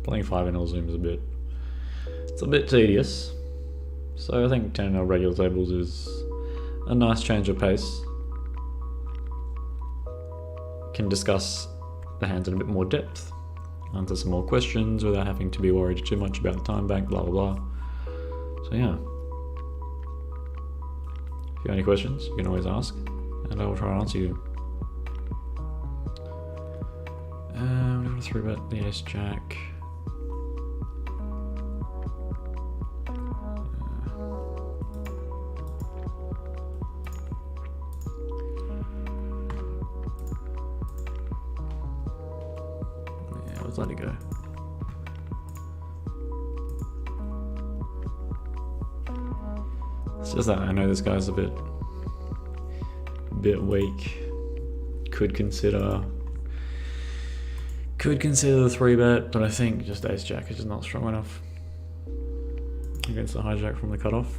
playing 5 and L zoom is it's a bit tedious. So I think 10 and L regular tables is a nice change of pace. Can discuss the hands in a bit more depth, answer some more questions without having to be worried too much about the time bank, blah blah blah. So yeah. If you have any questions, you can always ask, and I will try and answer you. I'm going to 3-bet the ace jack. Let it go. It's just that I know this guy's a bit weak. Could consider the 3-bet, but I think just ace jack is just not strong enough against the hijack from the cutoff.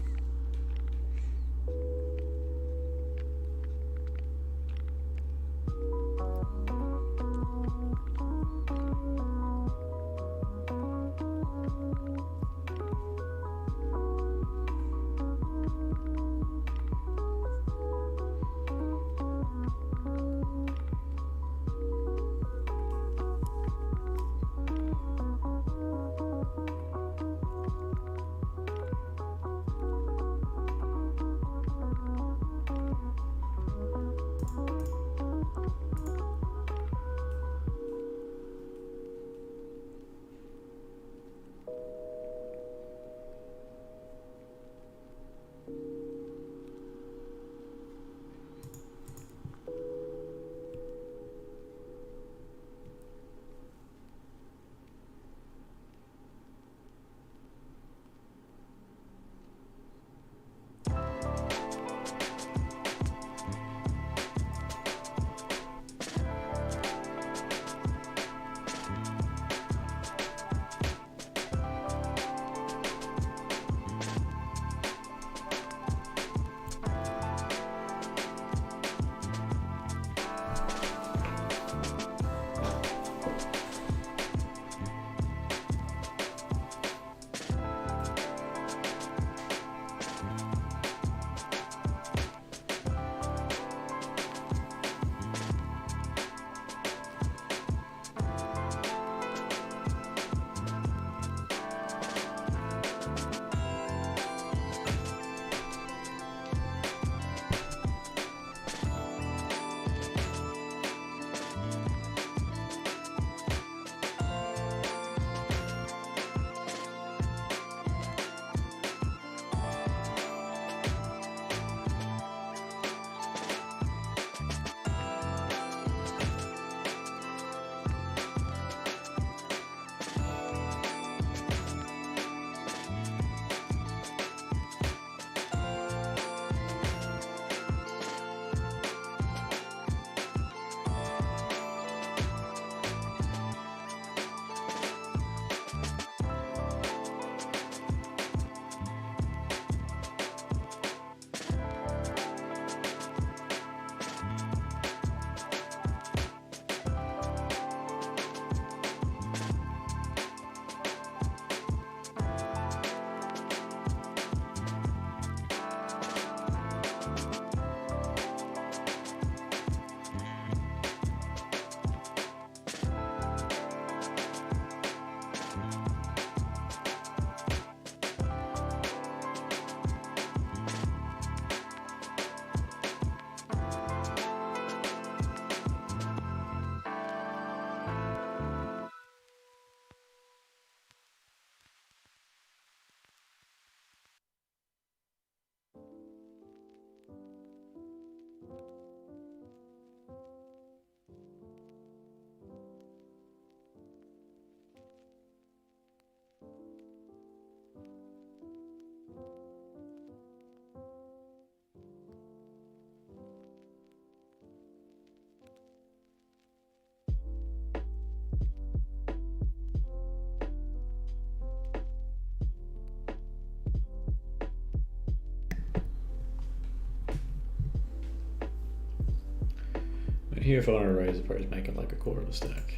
Here if I want to raise, I'd probably just make it like a quarter of the stack.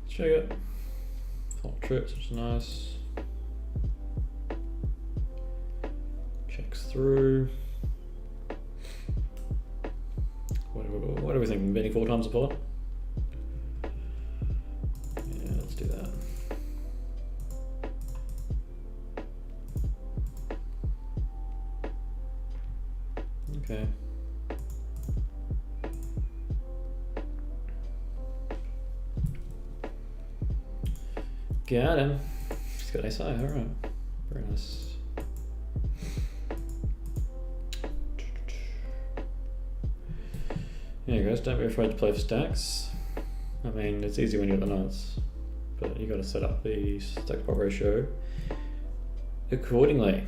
Check it. Flop trips, which is nice. Checks through. What do we think? Betting 4 times a pot? Yeah, let's do that. Okay. Got him. He's got ace high, alright. Very nice. Yeah, guys, don't be afraid to play for stacks. I mean, it's easy when you got the nuts, but you got to set up the stack pot ratio accordingly.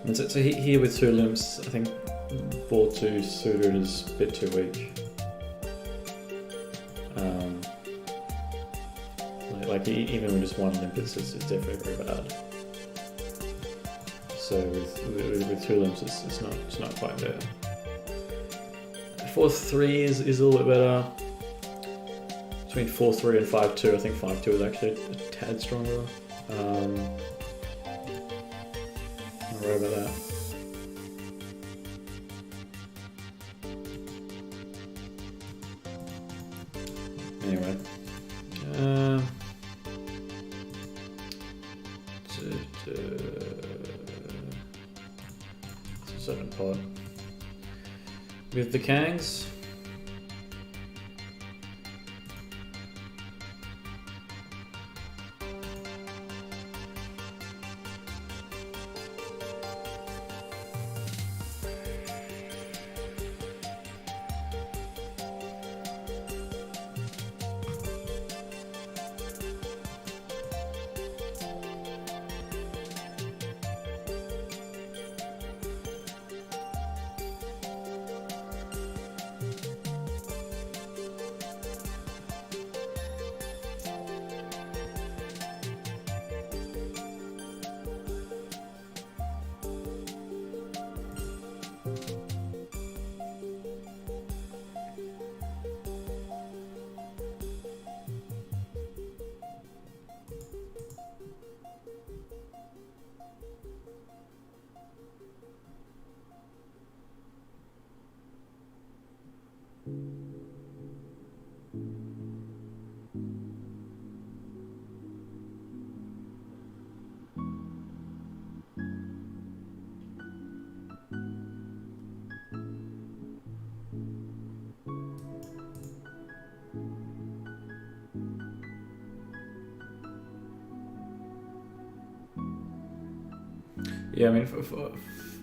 And so here with 2 limps, I think 4-2 suited is a bit too weak. Like even with just 1 limp, it's definitely very bad. So with 2 limps, it's not quite there. 4-3 is a little bit better. Between 4-3 and 5-2, I think 5-2 is actually a tad stronger. Not worry about that. Anyway. It's a 7 pot. With the Kangs. Yeah, I mean,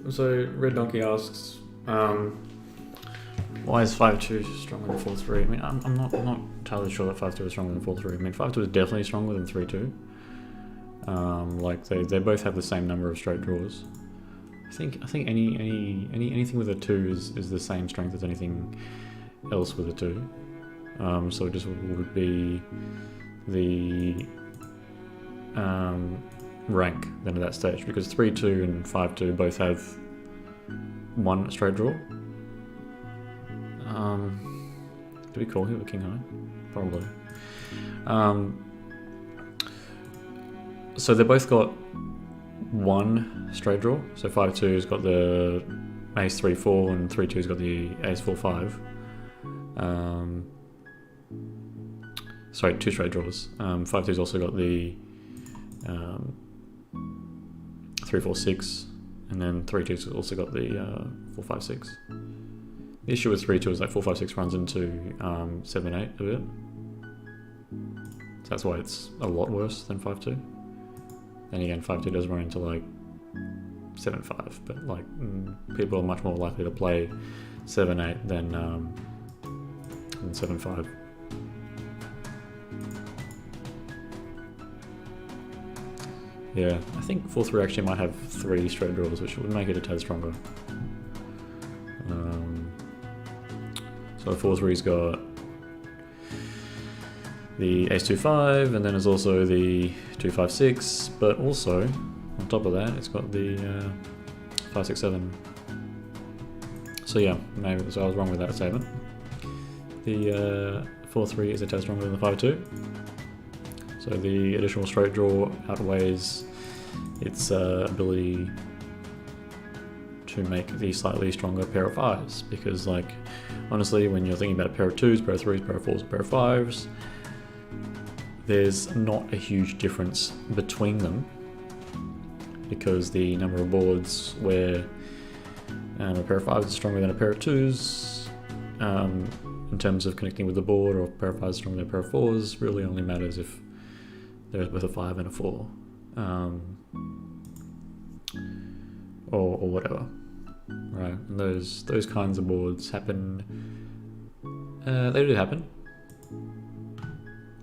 so Red Donkey asks, why is 5-2 stronger than 4-3? I mean, I'm not entirely sure that 5-2 is stronger than 4-3. I mean, 5-2 is definitely stronger than 3-2. Like they both have the same number of straight draws. I think anything with a 2 is the same strength as anything else with a 2. So it just would be the rank then at that stage, because 3-2 and 5-2 both have one straight draw. Do we call here with king high? Probably. So they both got one straight draw. So 5-2's got the ace 3-4 and 3-2's got the ace 4-5. Sorry, two straight draws. 5-2's also got the 3-4-6, and then 3-2's also got the 4-5-6. The issue with 3-2 is like 4-5-6 runs into 7-8 a bit. So that's why it's a lot worse than 5-2. Then again, 5-2 does run into like 7-5, but like people are much more likely to play 7-8 than 7-5. Yeah, I think 4-3 actually might have 3 straight draws, which would make it a tad stronger. So 4-3's got the ace 2-5, and then there's also the 2-5-6, but also on top of that, it's got the 5-6-7. So yeah, maybe so I was wrong with that statement. The 4-3 is a tad stronger than the 5-2. So the additional straight draw outweighs its ability to make the slightly stronger pair of 5s, because like honestly, when you're thinking about a pair of 2s, pair of 3s, pair of 4s, pair of 5s, there's not a huge difference between them, because the number of boards where a pair of 5s is stronger than a pair of 2s in terms of connecting with the board, or a pair of 5s is stronger than a pair of 4s, really only matters if there's both a 5 and a 4, or whatever, right? And those kinds of boards happen. They do happen,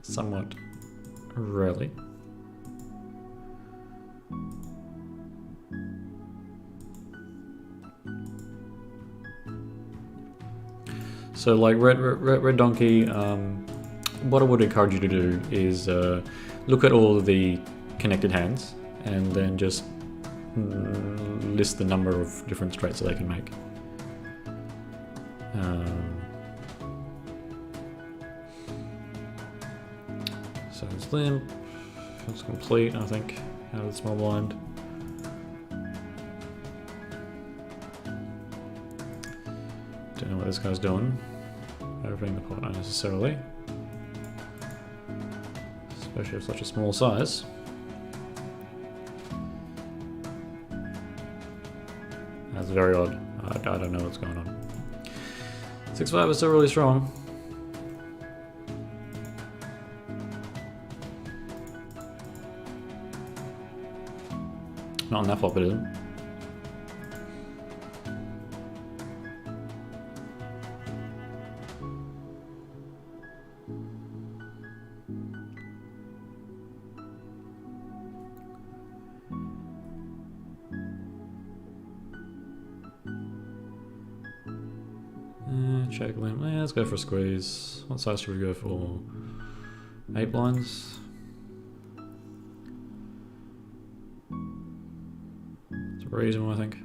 somewhat rarely. So like red donkey. What I would encourage you to do is look at all of the connected hands and then just list the number of different straights that they can make. So it's limp, it's complete, I think, out of the small blind. Don't know what this guy's doing, opening the pot unnecessarily. Especially of such a small size. That's very odd. I don't know what's going on. 6-5 is still really strong. Not on that flop, it isn't. Check limp. Yeah, let's go for a squeeze. What size should we go for? 8 blinds. It's reasonable, I think.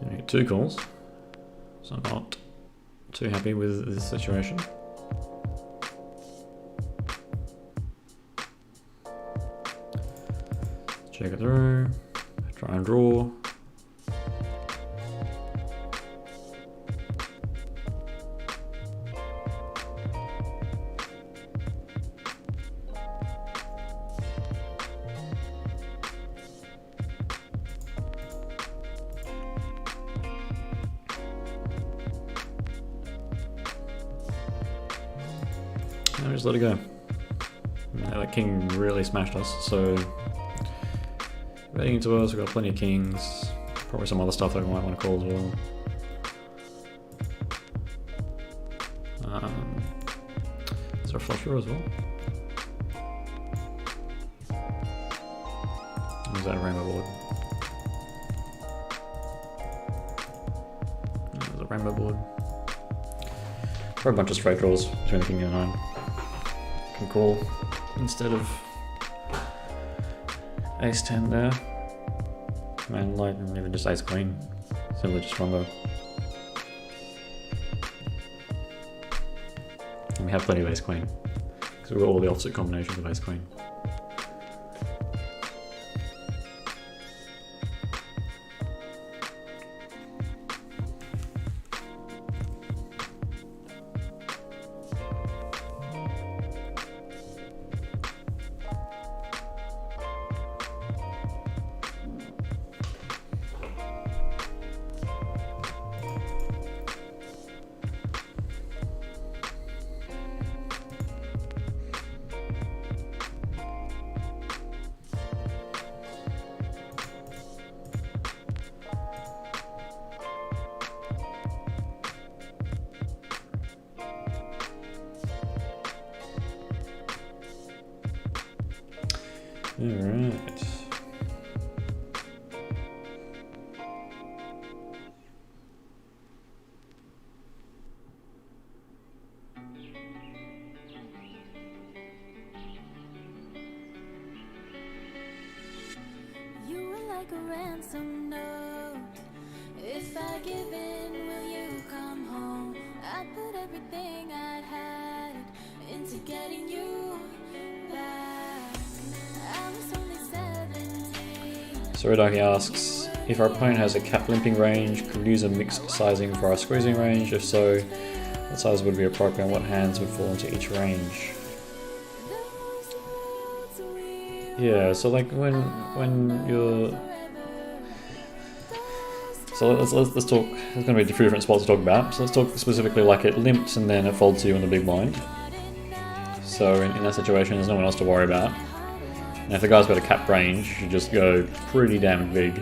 I get 2 calls. So I'm not too happy with this situation. Check it through, try and draw. And just let it go. Yeah, that king really smashed us, so betting into us, we've got plenty of kings, probably some other stuff that we might want to call as well. Is there a flush draw as well? Is that a rainbow board? There's a rainbow board. Or a bunch of straight draws between the king and the 9. Can call instead of ace 10 there. And like even just ace queen. Simply just stronger. And we have plenty of ace queen. Because we've got all the opposite combinations of ace queen. Alright. You were like a ransom note. If I give in, will you come home? I put everything I had into getting you back. I was only 17. So Reinke asks, if our opponent has a cap limping range, could we use a mixed sizing for our squeezing range? If so, what size would be appropriate and what hands would fall into each range? Yeah, so like when you're... So let's talk, there's going to be a few different spots to talk about. So let's talk specifically like it limps and then it folds to you in the big blind. So in that situation, there's no one else to worry about. And if the guy's got a cap range, you just go pretty damn big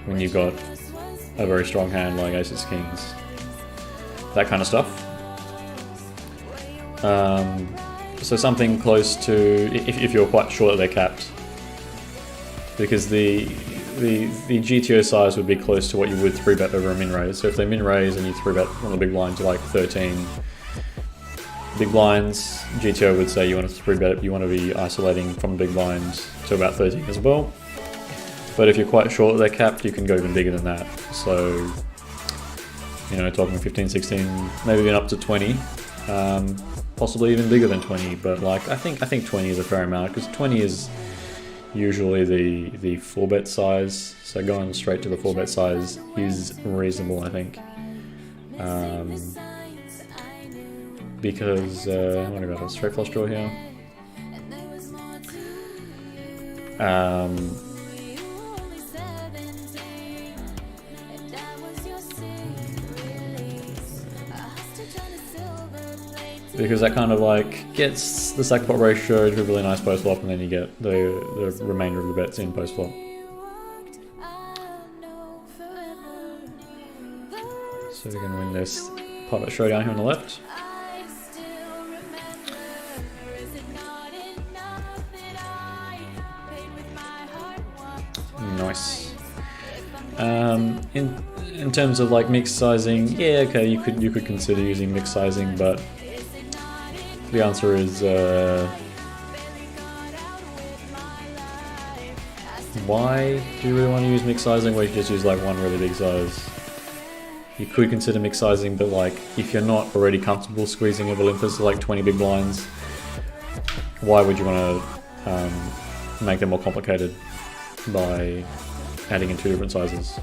when you've got a very strong hand like aces, kings, that kind of stuff. So something close to, if you're quite sure that they're capped, because the GTO size would be close to what you would 3-bet over a min raise. So if they min raise and you 3-bet on the big blind to like 13 big blinds, GTO would say you want to 3-bet, you want to be isolating from the big blinds to about 13 as well. But if you're quite sure that they're capped, you can go even bigger than that. So, you know, talking 15, 16, maybe even up to 20. Possibly even bigger than 20, but like I think 20 is a fair amount because 20 is usually the 4-bet size. So going straight to the 4-bet size is reasonable, I think. Because what about a straight flush draw here? Because that kind of like gets the stack pot ratio to a really nice post flop, and then you get the remainder of the bets in post flop. So we're gonna win this pot at showdown here on the left. Nice. In terms of like mixed sizing, yeah, okay, you could consider using mixed sizing, but the answer is why do you really want to use mixed sizing where you just use like one really big size? You could consider mixed sizing, but like if you're not already comfortable squeezing of Olympus like 20 big blinds, why would you want to make them more complicated by adding in 2 different sizes?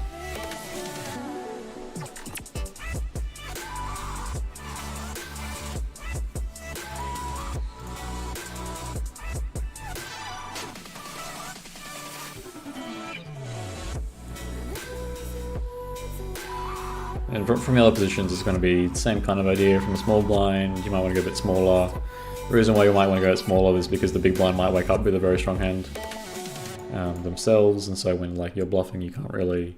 And from the other positions, it's going to be the same kind of idea. From a small blind, you might want to go a bit smaller. The reason why you might want to go smaller is because the big blind might wake up with a very strong hand themselves, and so when like you're bluffing, you can't really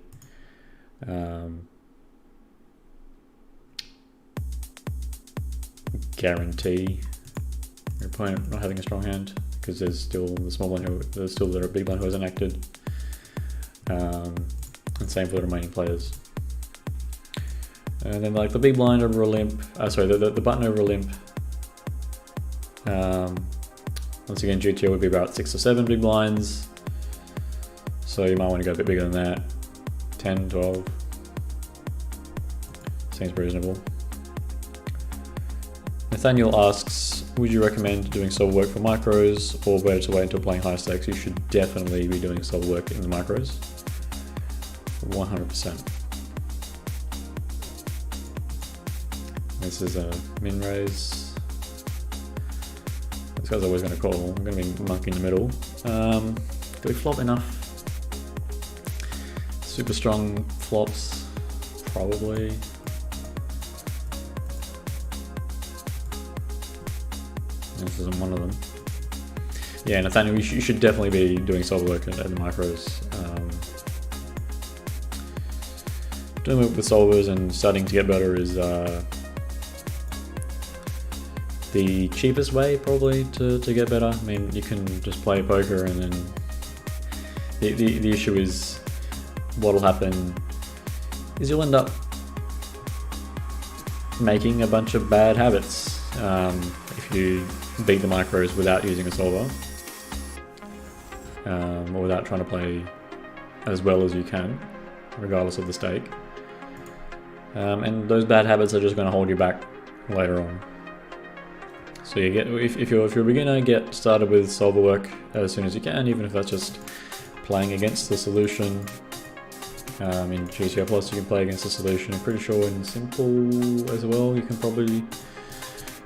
guarantee your opponent not having a strong hand. because there's still the small blind there's still the big blind who hasn't acted, and same for the remaining players. And then like the big blind over a limp, the button over a limp. Once again, GTO would be about 6 or 7 big blinds, so you might want to go a bit bigger than that. 10, 12 seems reasonable. Nathaniel asks, would you recommend doing solver work for micros or better to wait until playing high stakes? You should definitely be doing solver work in the micros. 100%. This is a min raise. This guy's always going to call. I'm going to be monk in the middle. Do we flop enough? Super strong flops, probably. This isn't one of them. Yeah, Nathaniel, you should definitely be doing solver work at the micros. Doing it with solvers and starting to get better is the cheapest way probably to get better. I mean, you can just play poker and then the issue is what'll happen is you'll end up making a bunch of bad habits if you beat the micros without using a solver or without trying to play as well as you can, regardless of the stake. And those bad habits are just going to hold you back later on. So you get if you're a beginner, get started with solver work as soon as you can, even if that's just playing against the solution. In GTO Plus you can play against the solution. I'm pretty sure in simple as well you can probably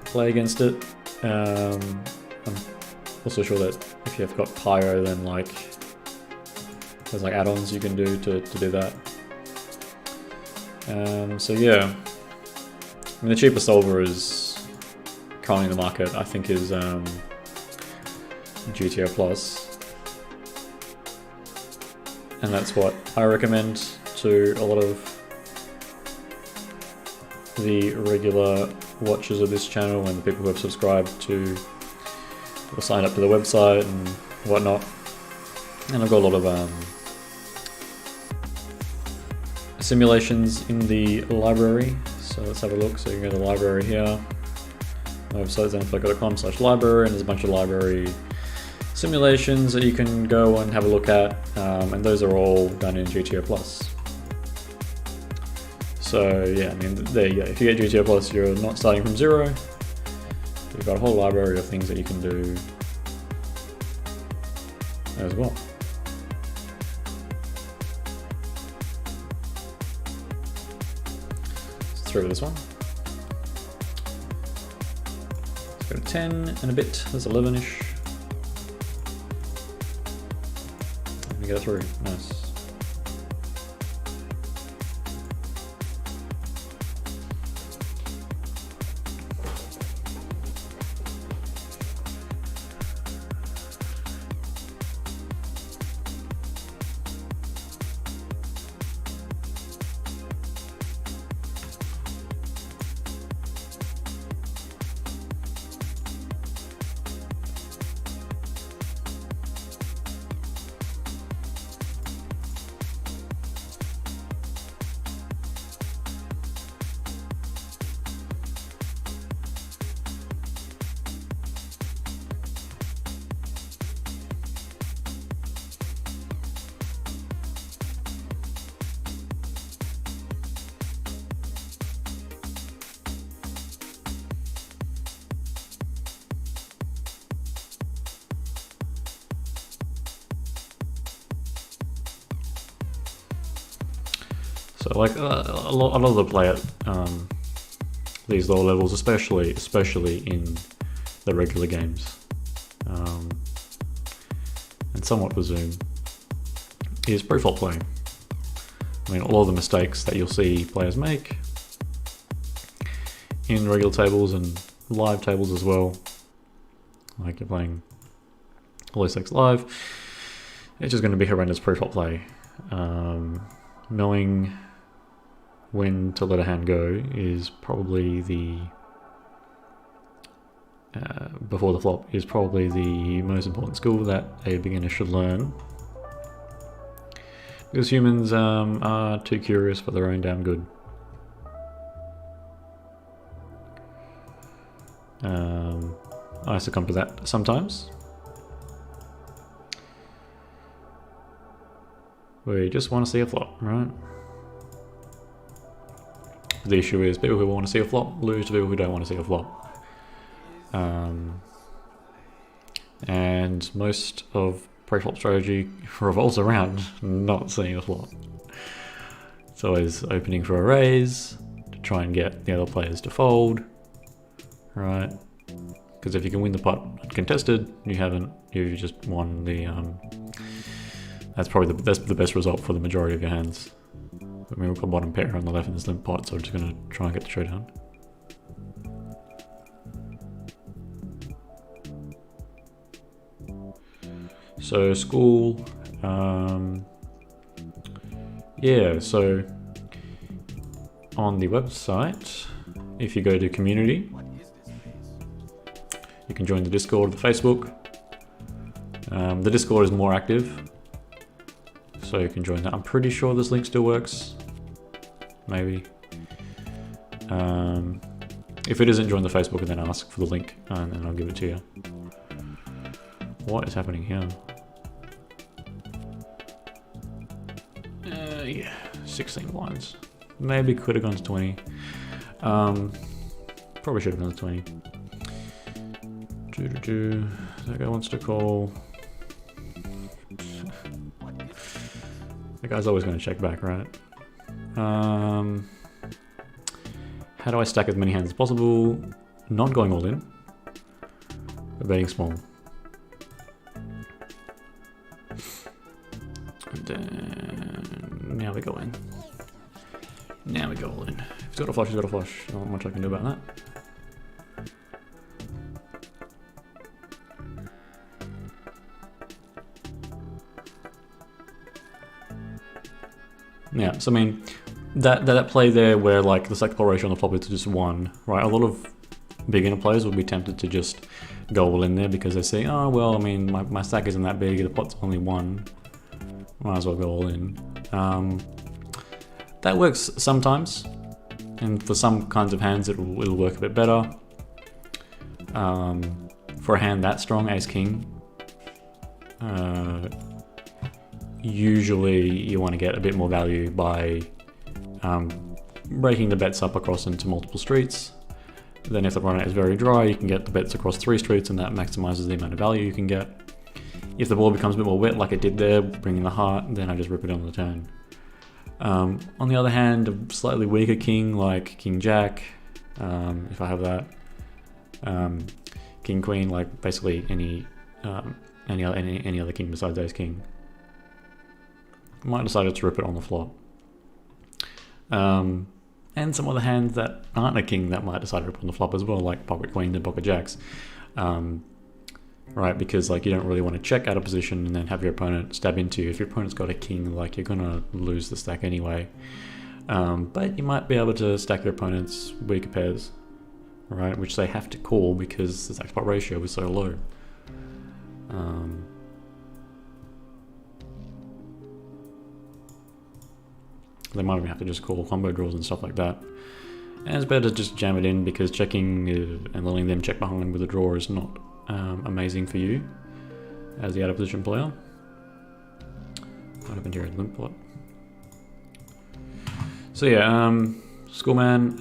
play against it. I'm also sure that if you've got Pyro, then there's add-ons you can do to do that. So yeah, I mean the cheapest solver is currently in the market, I think, is GTO Plus, and that's what I recommend to a lot of the regular watchers of this channel and the people who have subscribed to or signed up to the website and whatnot. And I've got a lot of simulations in the library, so let's have a look. So you can go to the library here. My website is zenithpoker.com/library, and there's a bunch of library simulations that you can go and have a look at, and those are all done in GTO Plus. So yeah, I mean, there you go. If you get GTO Plus, you're not starting from zero. You've got a whole library of things that you can do as well. Let's throw this one. Let's go to 10 and a bit. That's 11-ish. And we go through. Nice. So like a lot of the play at these lower levels, especially in the regular games, and somewhat with Zoom, is preflop playing. I mean, all of the mistakes that you'll see players make in regular tables and live tables as well, like you're playing all these stakes live, it's just going to be horrendous preflop play. Knowing when to let a hand go is probably the before the flop is probably the most important skill that a beginner should learn. Because humans are too curious for their own damn good. I succumb to that sometimes. We just want to see a flop, right? The issue is people who want to see a flop lose to people who don't want to see a flop. And most of preflop strategy revolves around not seeing a flop. It's always opening for a raise to try and get the other players to fold, right? Because if you can win the pot uncontested, you've just won the. That's probably the best result for the majority of your hands. I mean, we've got bottom pair on the left in this limp pot, so we're just going to try and get the showdown. So school, yeah, so on the website, if you go to community, you can join the Discord or the Facebook. The Discord is more active, so you can join that. I'm pretty sure this link still works, maybe. If it isn't, join the Facebook and then ask for the link and then I'll give it to you. What is happening here? Yeah, 16 blinds. Maybe could have gone to 20. Probably should have gone to 20. That guy wants to call. That guy's always going to check back, right? How do I stack as many hands as possible? Not going all in, but betting small. And then now we go in. Now we go all in. If he's got a flush, he's got a flush. Not much I can do about that. Yeah, so I mean, that play there where like the stack pot ratio on the flop is just 1, right? A lot of beginner players would be tempted to just go all in there because they say, oh, well, I mean, my stack isn't that big, the pot's only 1. Might as well go all in. That works sometimes, and for some kinds of hands it'll work a bit better. For a hand that strong, ace-king, usually you want to get a bit more value by breaking the bets up across into multiple streets. Then if the run is very dry, you can get the bets across 3 streets and that maximizes the amount of value you can get. If the board becomes a bit more wet like it did there, bringing the heart, then I just rip it on the turn. On the other hand, a slightly weaker king like King Jack, if I have that, King Queen, like basically any other king besides Ace King, I might decide to rip it on the flop. And some other hands that aren't a king that might decide to rip on the flop as well, like Pocket Queens and Pocket Jacks. Right, because like you don't really want to check out of position and then have your opponent stab into you. If your opponent's got a king, like you're gonna lose the stack anyway. But you might be able to stack your opponent's weaker pairs, right? Which they have to call because the stack pot ratio is so low. They might even have to just call combo draws and stuff like that. And it's better to just jam it in because checking and letting them check behind with a draw is not amazing for you as the out of position player. What happened here at limp pot? So yeah, Schoolman,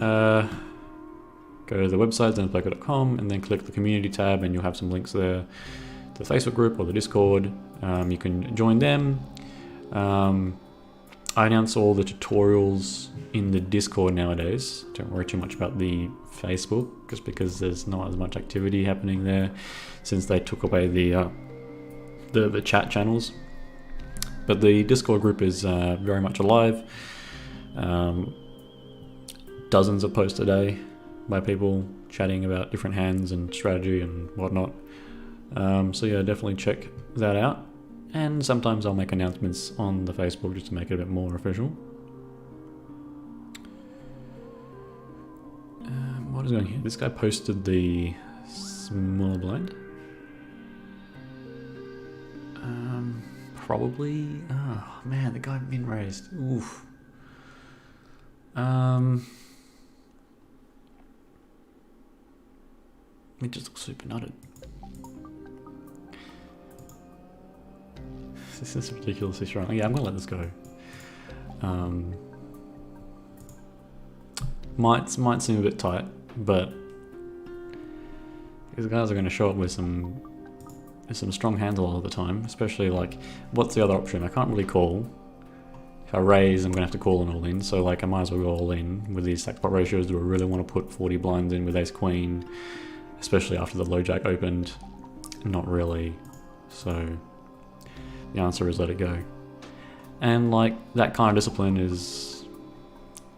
go to the website zenithpoker.com and then click the community tab and you'll have some links there to the Facebook group or the Discord. You can join them. I announce all the tutorials in the Discord nowadays. Don't worry too much about the Facebook, just because there's not as much activity happening there since they took away the chat channels. But the Discord group is very much alive. Dozens of posts a day by people chatting about different hands and strategy and whatnot. So yeah, definitely check that out. And sometimes I'll make announcements on the Facebook just to make it a bit more official. What is going here? This guy posted the smaller blind. Probably. Oh man, the guy min raised. Oof. It just looks super nutted. This is ridiculously strong. Yeah, I'm gonna let this go. Might seem a bit tight, but these guys are going to show up with some strong hands a lot of the time. Especially like, what's the other option? I can't really call. If I raise, I'm going to have to call an all in. So like, I might as well go all in with these stack pot ratios. Do I really want to put 40 blinds in with ace queen, especially after the low jack opened? Not really. So the answer is let it go. And like, that kind of discipline is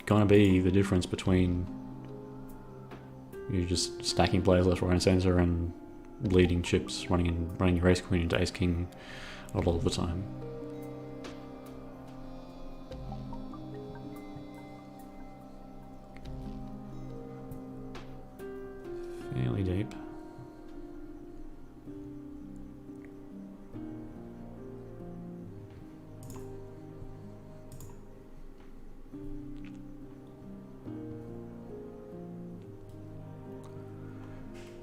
going to be the difference between you just stacking players left, right and centre and bleeding chips, running your ace queen into ace king a lot of the time. Fairly deep.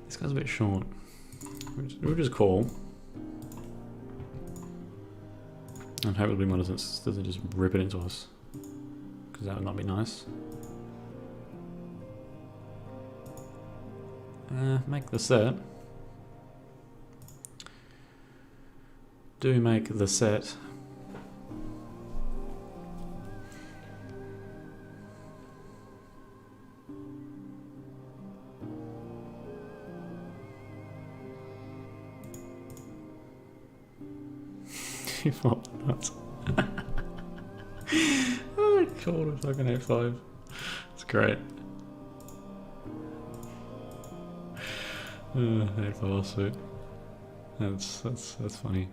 This guy's a bit short. We'll just call. And hopefully one doesn't just rip it into us. Because that would not be nice. Make the set. Do make the set. He flopped the nuts. Oh, I called a fucking F5. It's great. F5 offsuit. That's funny.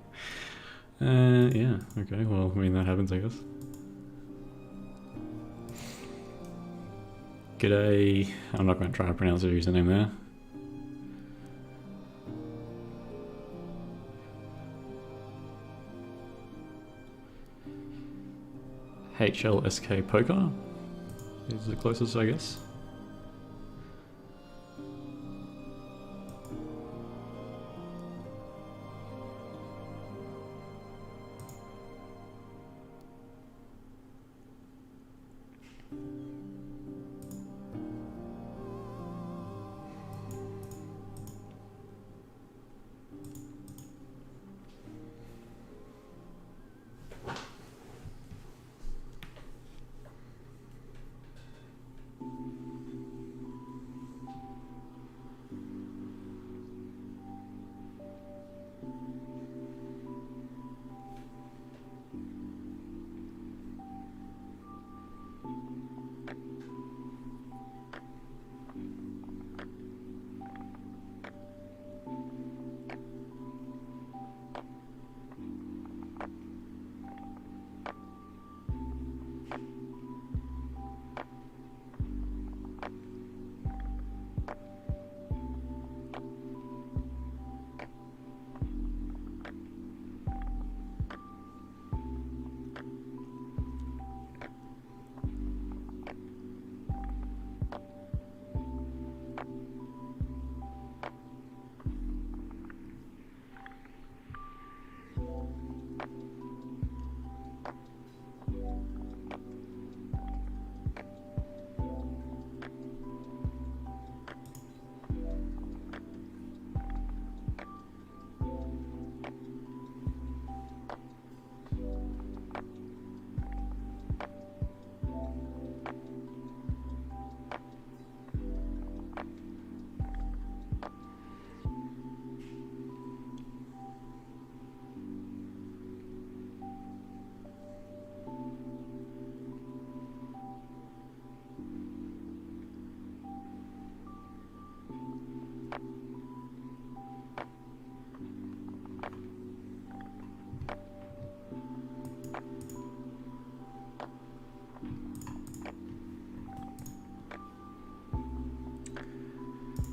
Yeah, okay, well, I mean, that happens, I guess. G'day. I'm not going to try to pronounce your username there. HLSK Poker is the closest, I guess.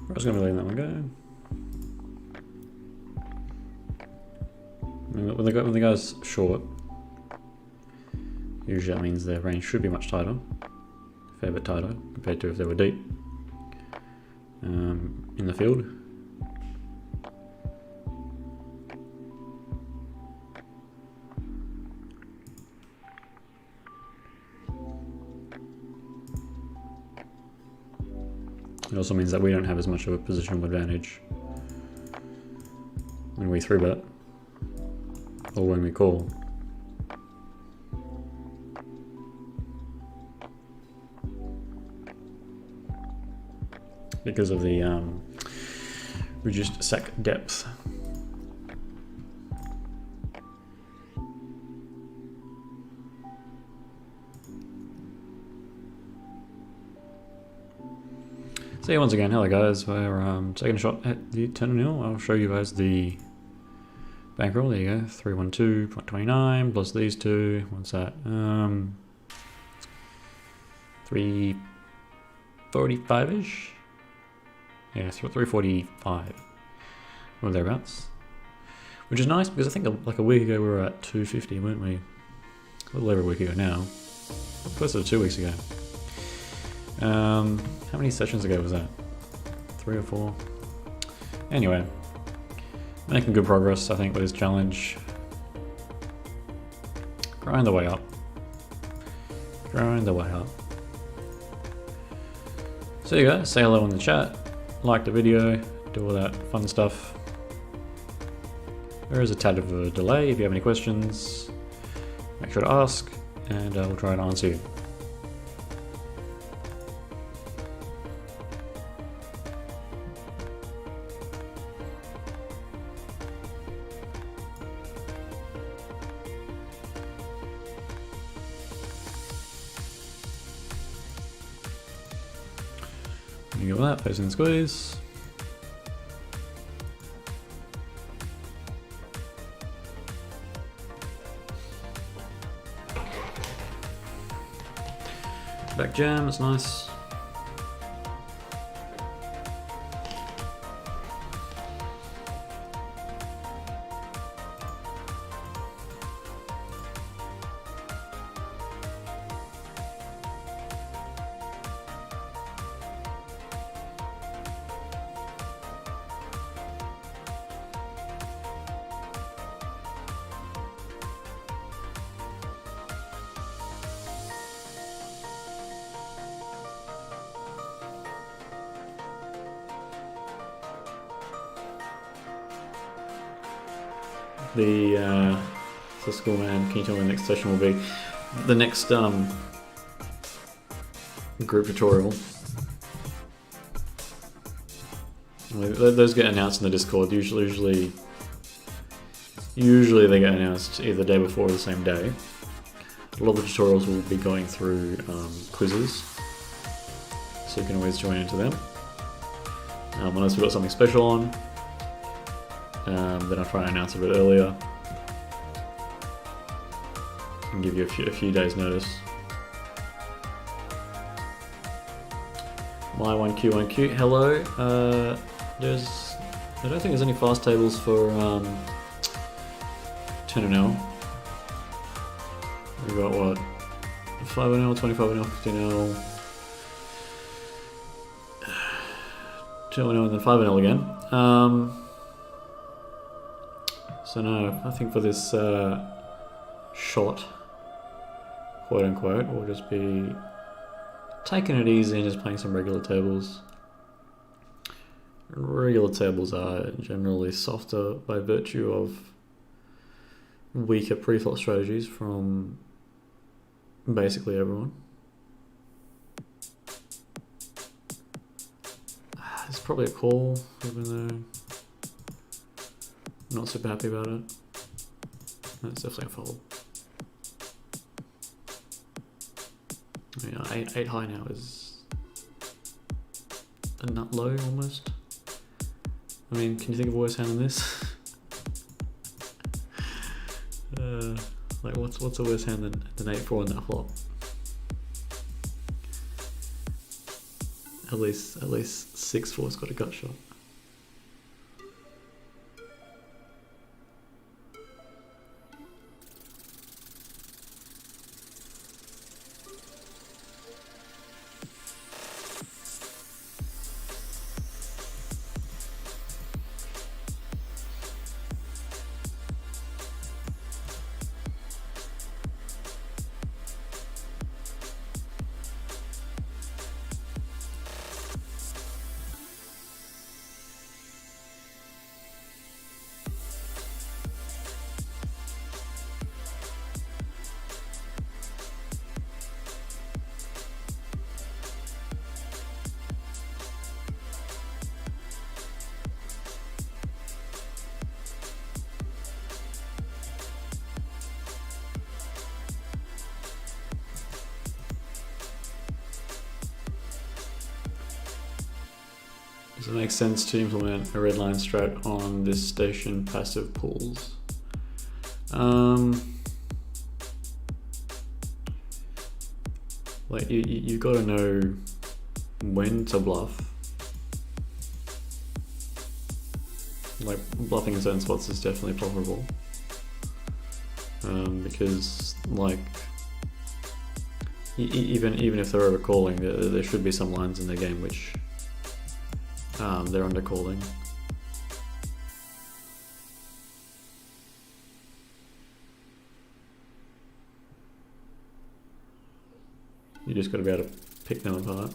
I was going to be letting that one go. When the guy's short, usually that means their range should be much tighter, a fair bit tighter compared to if they were deep in the field. It also means that we don't have as much of a positional advantage when we 3-bet or when we call. Because of the reduced sack depth. So yeah, once again, hello guys, we're taking a shot at the 10-0. I'll show you guys the bankroll. There you go, 312.29 plus these two. What's that? 345-ish? Yeah, it's 345 or thereabouts. Which is nice because I think like a week ago we were at 250, weren't we? A little over a week ago now. Closer to 2 weeks ago. How many sessions ago was that? 3 or 4? Anyway, making good progress, I think, with this challenge. Growing the way up. Growing the way up. So you guys, say hello in the chat, like the video, do all that fun stuff. There is a tad of a delay. If you have any questions, make sure to ask, and we'll try to answer you. You got that, facing the squeeze. Back jam, that's nice. So school man, can you tell me the next session will be? The next group tutorial. Those get announced in the Discord. Usually they get announced either the day before or the same day. A lot of the tutorials will be going through quizzes, so you can always join into them. Unless we've got something special on, then I'll try and announce it a bit earlier and give you a few days notice. My1Q1Q, hello. I don't think there's any fast tables for 10-0. We've got what? 5-0, 25-0, 15-0, 2-0 and then 5-0 again. So no, I think for this shot, quote unquote, we'll just be taking it easy and just playing some regular tables. Regular tables are generally softer by virtue of weaker preflop strategies from basically everyone. It's probably a call, even though I'm not super happy about it. That's definitely a fold. I mean, 8 high now is a nut low almost. I mean, can you think of a worse hand than this? Like what's a worse hand than 8-4 in that flop? At least 6-4's got a gut shot. Does it make sense to implement a red line strat on this station passive pools? Like you've got to know when to bluff. Like bluffing in certain spots is definitely profitable. Because like even if they're overcalling, there should be some lines in their game which they're undercalling. You just got to be able to pick them apart.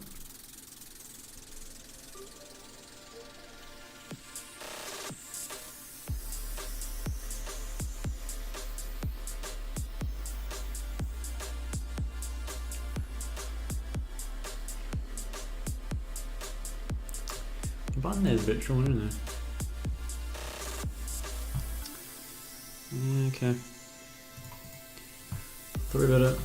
The button there's a bit drawn, isn't it? Yeah, okay. 3-bet it.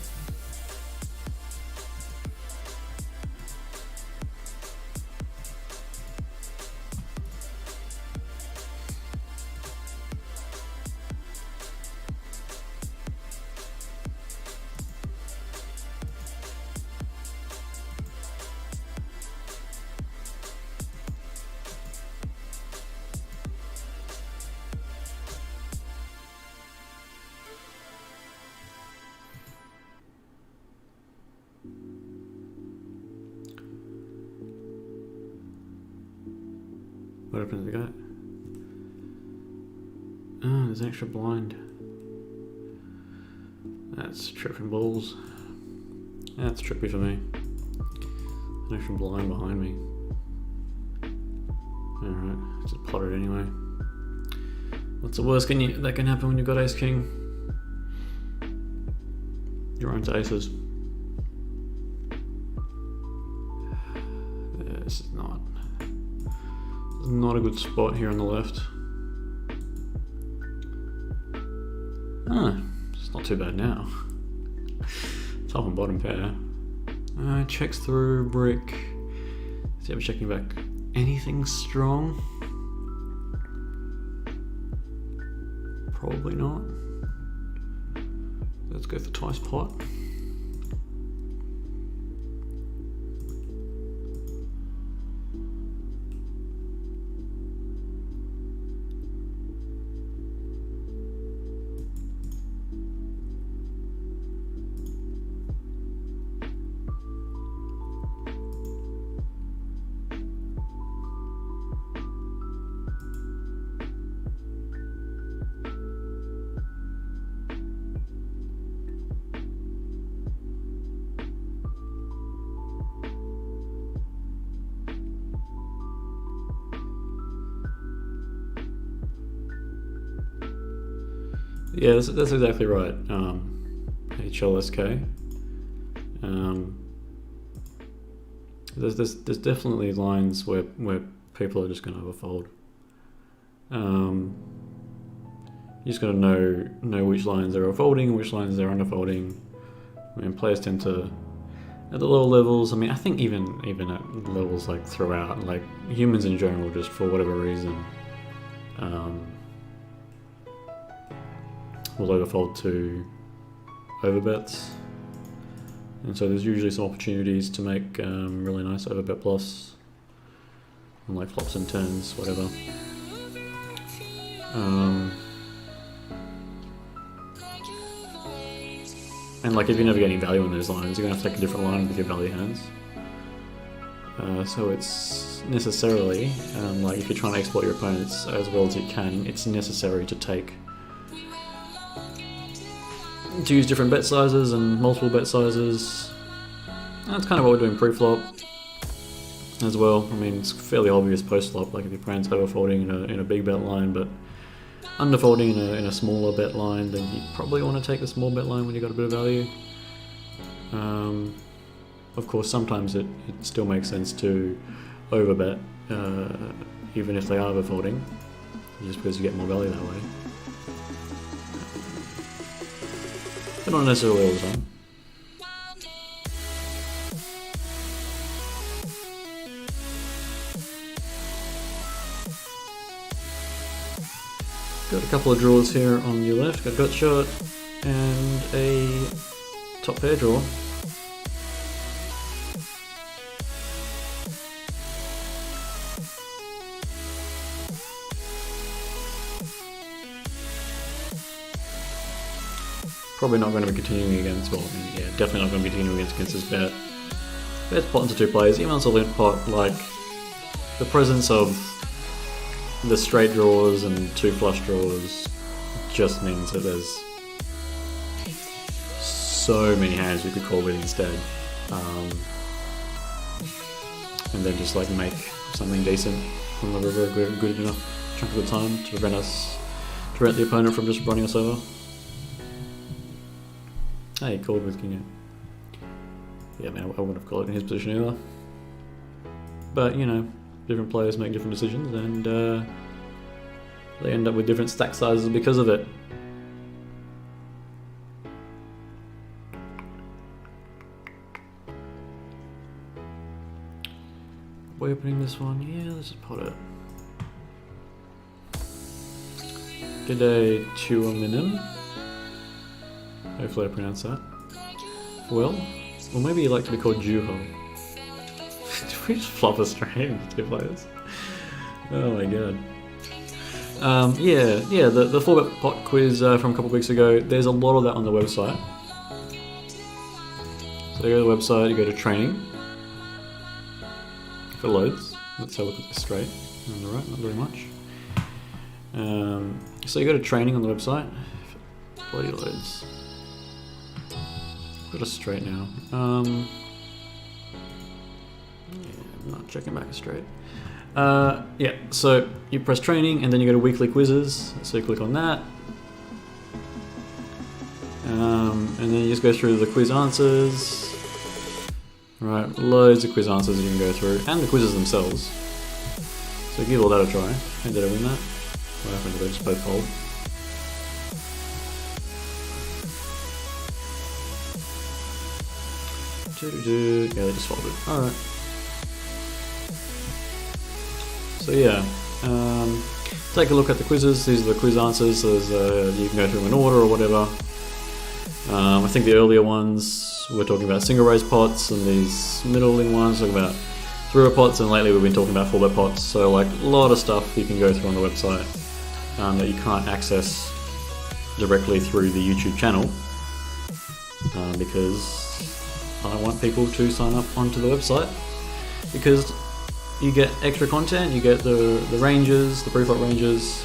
What happened to the guy? Oh, there's an extra blind. That's tripping balls. That's trippy for me. An extra blind behind me. Alright, just pot it anyway. What's the worst that can happen when you've got ace king? You're on to aces. This is not a good spot here on the left. It's not too bad now. Top and bottom pair. Checks through brick. See, I'm checking back. Anything strong? Probably not. Let's go for twice pot. Yeah, that's exactly right. HLSK. There's definitely lines where people are just going to overfold. You just got to know which lines they're overfolding and which lines they're underfolding. I mean, players tend to, at the lower levels. I mean, I think even at levels like throughout, like humans in general, just for whatever reason, will overfold to overbets, and so there's usually some opportunities to make really nice overbet bluffs, and like flops and turns, whatever. And like if you're never getting value in those lines, you're gonna have to take a different line with your value hands. So it's necessarily like if you're trying to exploit your opponents as well as you can, it's necessary to use different bet sizes and multiple bet sizes. That's kind of what we're doing pre-flop as well. I mean, it's fairly obvious post-flop, like if your opponent's overfolding in a big bet line, but underfolding in a smaller bet line, then you probably want to take the small bet line when you've got a bit of value. Of course, sometimes it still makes sense to overbet, even if they are overfolding, just because you get more value that way. But not necessarily all the time. couple of draws here on your left. Got gut shot and a top pair draw. Probably not going to be continuing against, well, yeah, definitely not going to be continuing against his bet. Bet's pot into 2 players, even on a limp pot, like, the presence of the straight draws and 2 flush draws just means that there's so many hands we could call with instead. And then just like make something decent from the river good enough chunk of the time to prevent the opponent from just running us over. Hey, called with King. Yeah, I mean, I wouldn't have called it in his position either. But, you know, different players make different decisions and they end up with different stack sizes because of it. We're opening this one. Yeah, let's just put it. G'day, Chuaminim. Hopefully I pronounce that well. Or maybe you like to be called Juho. Did we just flop a straight with 2 players? Oh my god. Yeah, the 4-bet pot quiz from a couple of weeks ago, there's a lot of that on the website. So you go to the website, you go to training. If it loads, let's have a look at this straight. On the right, not very much. So you go to training on the website. If it bloody loads. Got a straight now. Yeah, I'm not checking back a straight. Yeah, so you press training and then you go to weekly quizzes. So you click on that. And then you just go through the quiz answers. Right, loads of quiz answers you can go through, and the quizzes themselves. So give all that a try. And did I win that? What happened? Did they just both fold? Yeah, they just folded. Alright. So yeah, take a look at the quizzes. These are the quiz answers. There's, you can go through them in order or whatever. I think the earlier ones we're talking about single raise pots, and these middling ones talking about 3-bet pots, and lately we've been talking about 4-bet pots. So like a lot of stuff you can go through on the website that you can't access directly through the YouTube channel because I want people to sign up onto the website, because you get extra content, you get the ranges, the preflop ranges,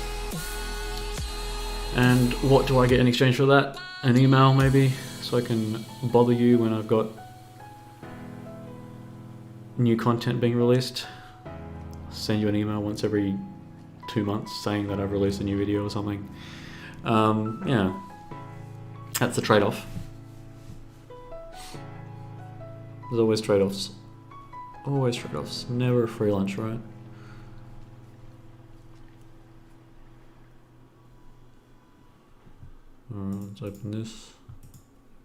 and what do I get in exchange for that? An email maybe, so I can bother you when I've got new content being released. Send you an email once every 2 months saying that I've released a new video or something. Yeah, that's the trade-off. There's always trade-offs. Always trade-offs. Never a free lunch, right? Let's open this.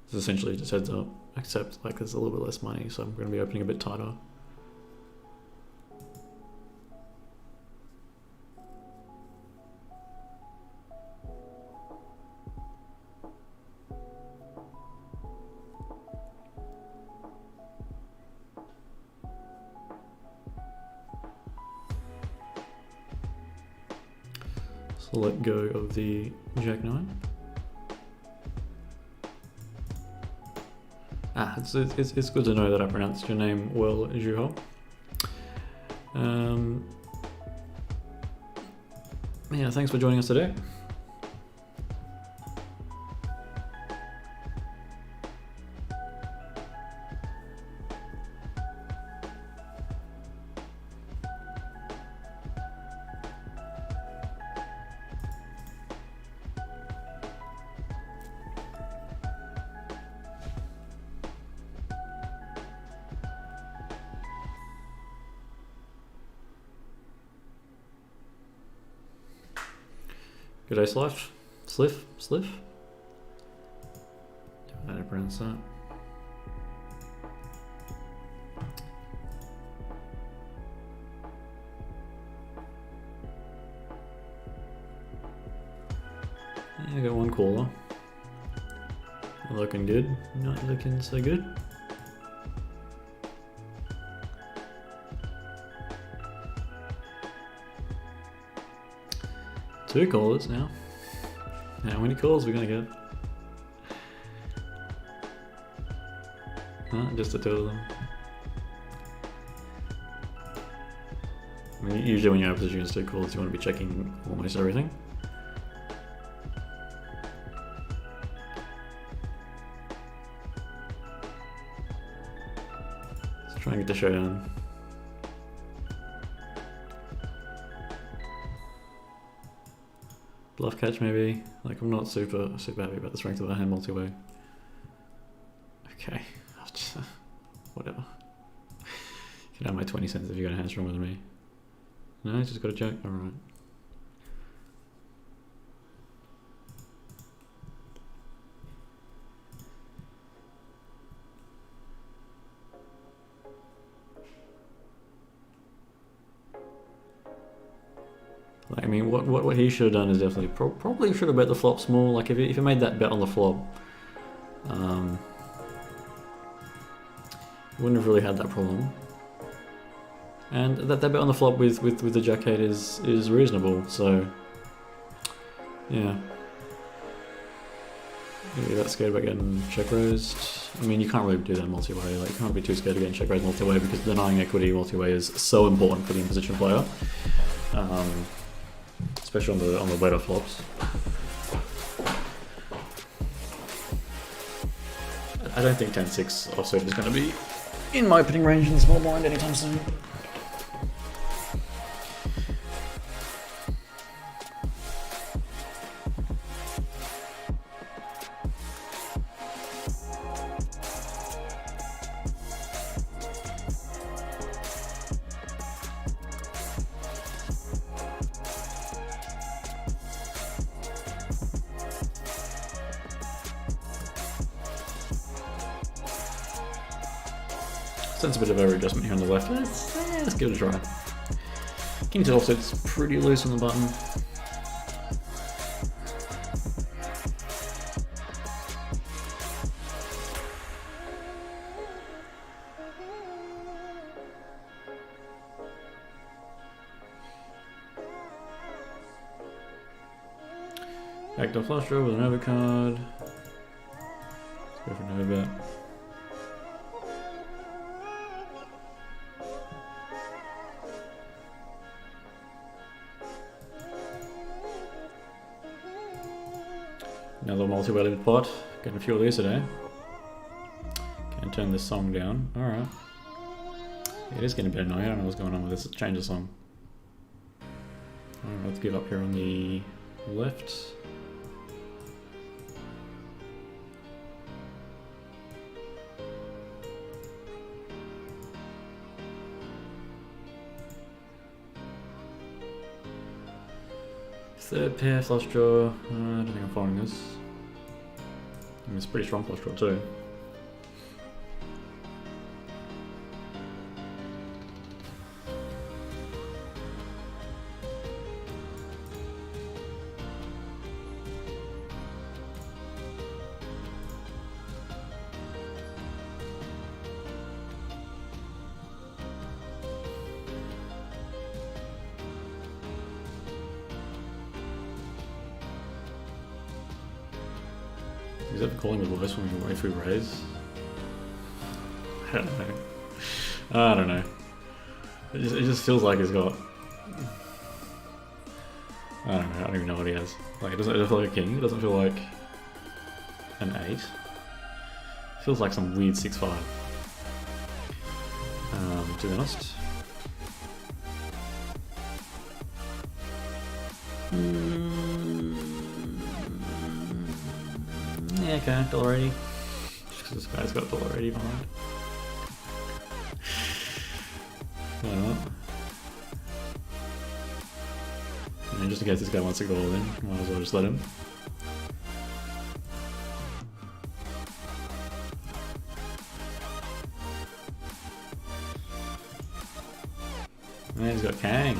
This is essentially just heads up, except like there's a little bit less money, so I'm going to be opening a bit tighter. So let go of the Jack-9. It's good to know that I pronounced your name well, Juho. Yeah, thanks for joining us today. G'day, Sliff? I don't know how to pronounce that. I got one caller. Looking good, not looking so good. Two callers now. How many calls are we gonna get? Just the two of them. I mean, usually when you have position against two calls, you want to be checking almost everything. Let's try and get the showdown. Bluff catch maybe. Like, I'm not super happy about the strength of our hand multi-way. Okay, whatever. You can have my 20 cents if you got a hand stronger than me. No, he's just got a joke. Alright. Like, I mean, what he should have done is definitely probably should have bet the flop small. Like if he made that bet on the flop, wouldn't have really had that problem. And that bet on the flop with the jack 8 is reasonable. So yeah, maybe that scared about getting check raised. I mean, you can't really do that multi-way. Like, you can't be too scared of getting check raised multi-way because denying equity multi-way is so important for the in-position player. Especially on the later flops. I don't think 10-6 offsuit is going to be in my opening range in the small blind anytime soon. Sense a bit of over adjustment here on the left. Let's give it a try. King to offset's pretty loose on the button. Backdoor flush draw with an overcard. Let's go for an overbet. Another multi-weighted pot. Getting a few of these today. Can't turn this song down. Alright. It is getting a bit annoying. I don't know what's going on with this. Let's change the song. Alright, let's give up here on the left. Third pair, flush draw. I don't think I'm following this. I mean, it's a pretty strong flush draw too. Is that calling the voice when we wait for raise? I don't know. I don't know. It just feels like he's got. I don't know. I don't even know what he has. Like, it doesn't feel like a king. It doesn't feel like an 8. It feels like some weird 6-5. To be honest. Yeah, okay, $1.80. Just because this guy's got $1.80 behind. Why not? I mean, just in case this guy wants to go all in, might as well just let him. Man, he's got Kangs.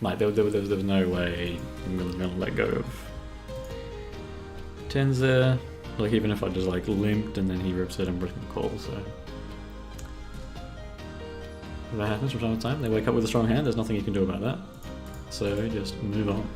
Like, there was no way I'm gonna let go of 10s there. Like, even if I just like limped and then he rips it, I'm breaking the call, so. That happens from time to time. They wake up with a strong hand, there's nothing you can do about that. So just move on.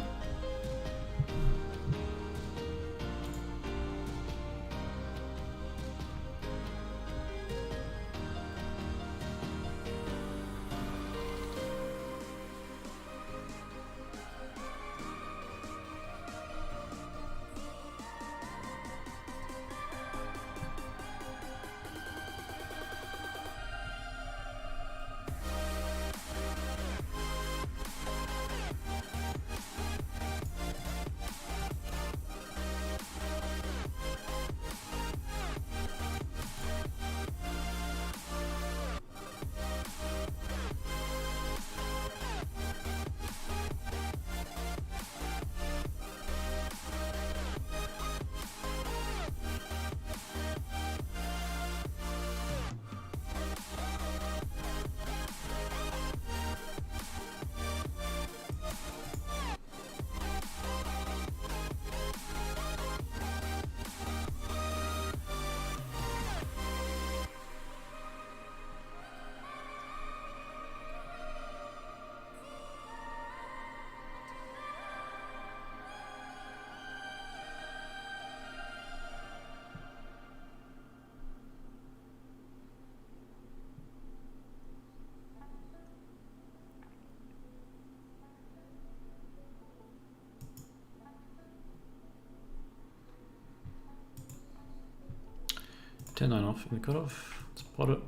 Ten 9 off in the cutoff. Let's pot it.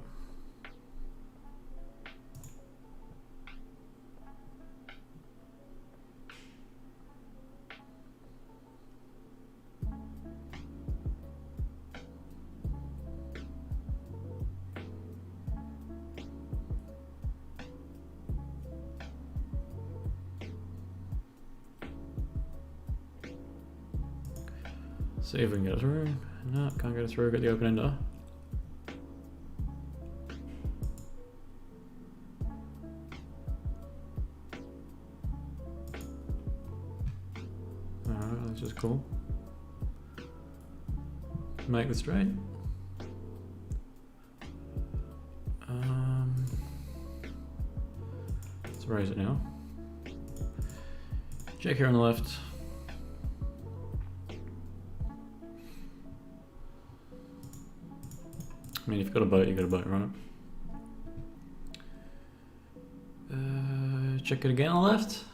See if we can get it through. No, can't get it through. Get the open ender. Alright, that's just cool. Make the straight. Let's raise it now. Check here on the left. I mean, if you've got a boat, you've got a boat, right? Check it again on the left?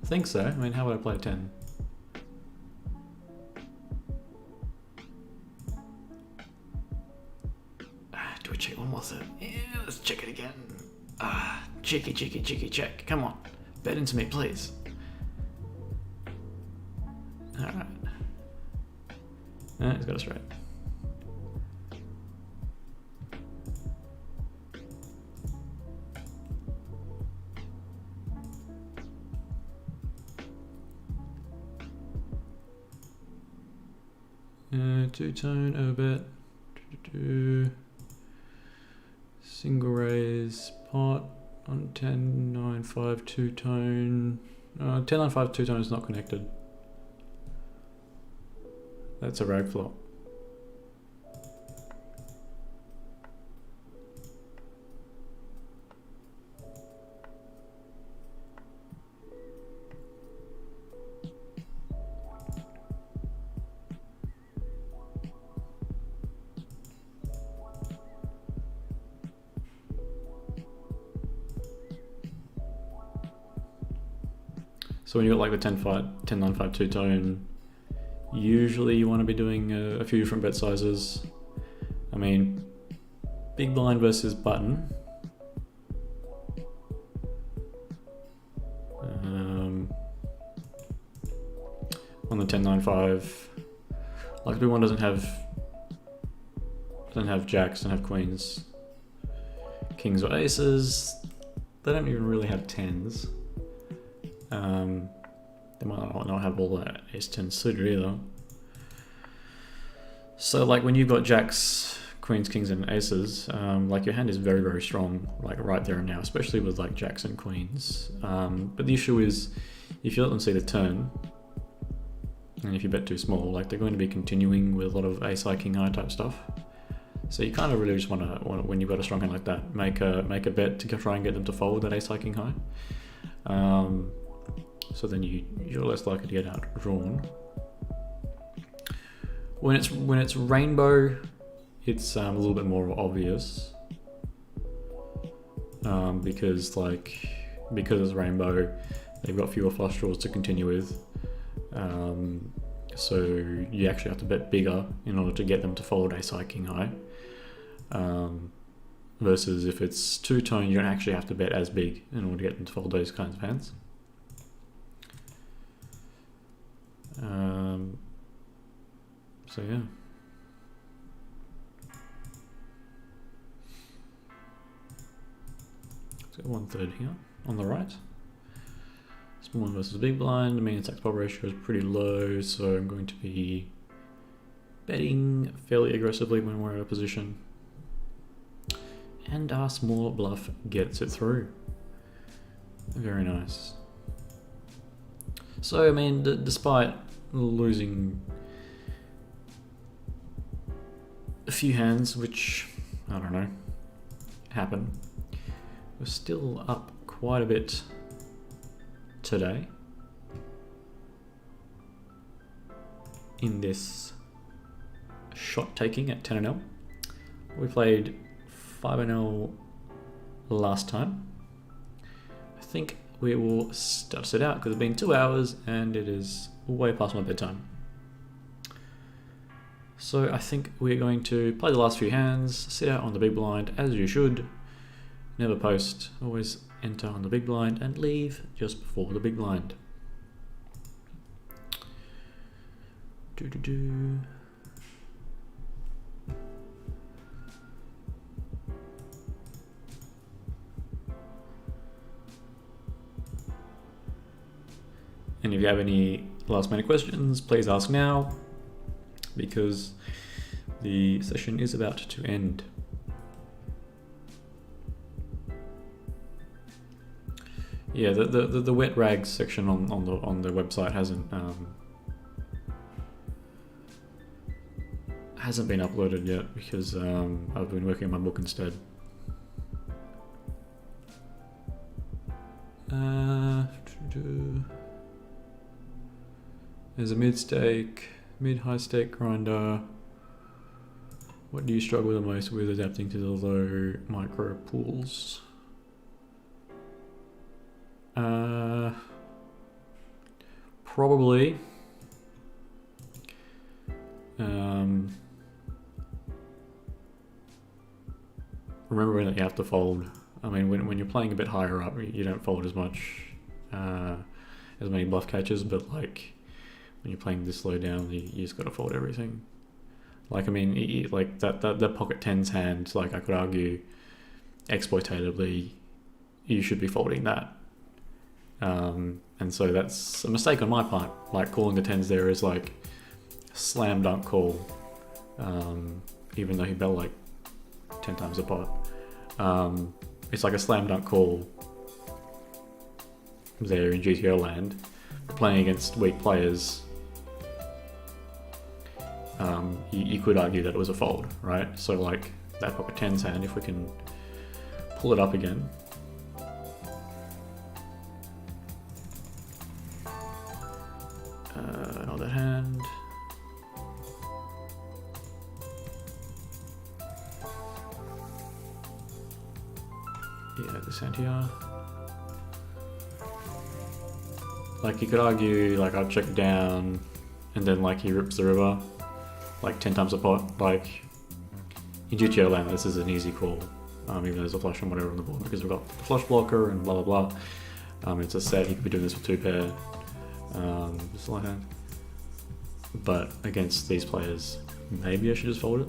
I think so. I mean, how would I play a 10? Do we check one more set? Yeah, let's check it again. Cheeky, cheeky, cheeky check. Come on. Bet into me, please. Alright. He's got us right. Two-tone, O-bet, single raise, pot on 10-9-5 two-tone. 10-9-5 two-tone is not connected. That's a rag flop. So when you got like the 10-9-5 two-tone, usually you want to be doing a few different bet sizes. I mean, big blind versus button. On the 10-9-5, like big one doesn't have jacks, doesn't have queens, kings or aces. They don't even really have tens. They might not have all that ace-10 suited either. So like when you've got jacks, queens, kings, and aces, like your hand is very, very strong, like right there and now, especially with like jacks and queens. But the issue is, if you let them see the turn, and if you bet too small, like they're going to be continuing with a lot of ace high, king high type stuff. So you kind of really just want to, when you've got a strong hand like that, make a bet to try and get them to fold that ace high, king high. So then you're less likely to get outdrawn. When it's rainbow, it's a little bit more obvious, because it's rainbow, they've got fewer flush draws to continue with. So you actually have to bet bigger in order to get them to fold ace high, king high. Versus if it's two-tone, you don't actually have to bet as big in order to get them to fold those kinds of hands. So yeah. Let's go 1/3 here on the right. Small one versus big blind. The mean stack pop ratio is pretty low, so I'm going to be betting fairly aggressively when we're out of position. And our small bluff gets it through. Very nice. So I mean, despite losing a few hands, which I don't know, happen, we're still up quite a bit today in this shot taking at 10-0. We played 5-0 last time. I think we will start to sit out because it's been 2 hours and it is way past my bedtime. So I think we're going to play the last few hands, sit out on the big blind as you should, never post, always enter on the big blind and leave just before the big blind. And if you have any last minute questions, please ask now, because the session is about to end. Yeah, the wet rags section on the website hasn't been uploaded yet because I've been working on my book instead. There's a mid-stake, mid-high stake grinder. What do you struggle the most with adapting to the low micro pools? Probably remembering that you have to fold. I mean, when you're playing a bit higher up, you don't fold as much, as many bluff catches, but like when you're playing this low down, you just got to fold everything. Like, I mean, like that pocket tens hand, like I could argue exploitatively, you should be folding that. And so that's a mistake on my part. Like calling the tens there is like a slam dunk call, even though he bet like 10 times a pot. It's like a slam dunk call there in GTO land. Playing against weak players, you could argue that it was a fold, right? So like that pocket tens hand, if we can pull it up again. Not that hand. Yeah, this hand here. Like you could argue, like I'd check down, and then like he rips the river, like 10 times a pot. Like in GTO land, this is an easy call, even though there's a flush and whatever on the board, because we've got the flush blocker and blah blah blah. It's a set. You could be doing this with 2 pair. Just like that. But against these players, maybe I should just fold it.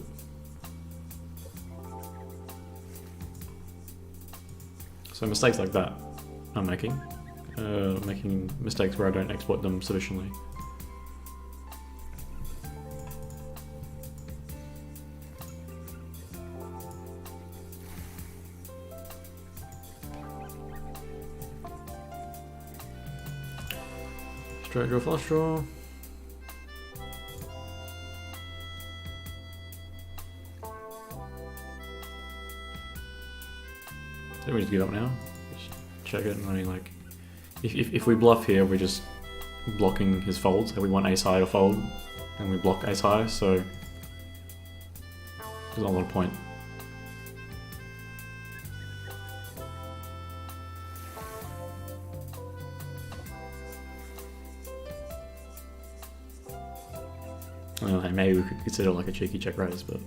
So mistakes like that I'm making mistakes where I don't exploit them sufficiently. Straight draw, flush draw. So we just give up now. Just check it. I mean, like, if we bluff here, we're just blocking his folds. We want ace high to fold, and we block ace high, so there's not a lot of point. I don't know, maybe we could consider like a cheeky check raise, but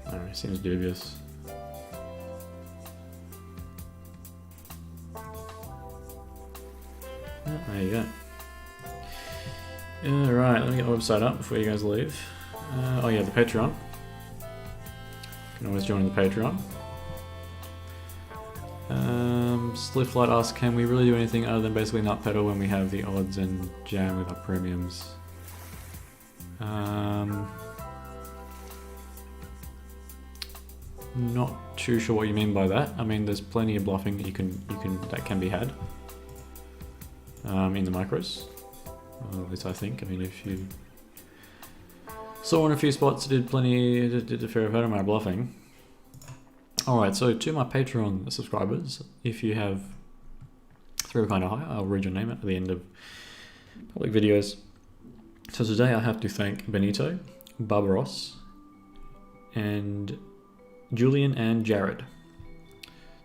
I don't know, it seems dubious. Yeah, there you go. Alright, let me get the website up before you guys leave. Oh yeah, the Patreon. You can always join the Patreon. Splifflight asks, can we really do anything other than basically nut pedal when we have the odds and jam with our premiums? Not too sure what you mean by that. I mean, there's plenty of bluffing that that can be had in the micros. At least I think. I mean, if you saw in a few spots, did a fair amount of bluffing. Alright, so to my Patreon subscribers, if you have 3 or kind of high, I'll read your name at the end of public videos. So today I have to thank Benito, Barbaros, and Julien and Jared.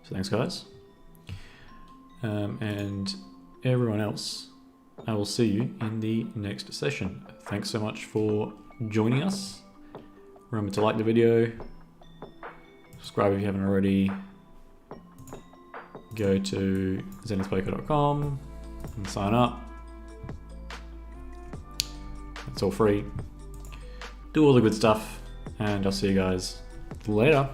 So thanks, guys. And everyone else, I will see you in the next session. Thanks so much for joining us. Remember to like the video, subscribe if you haven't already, go to zenithpoker.com and sign up. It's all free. Do all the good stuff, and I'll see you guys later.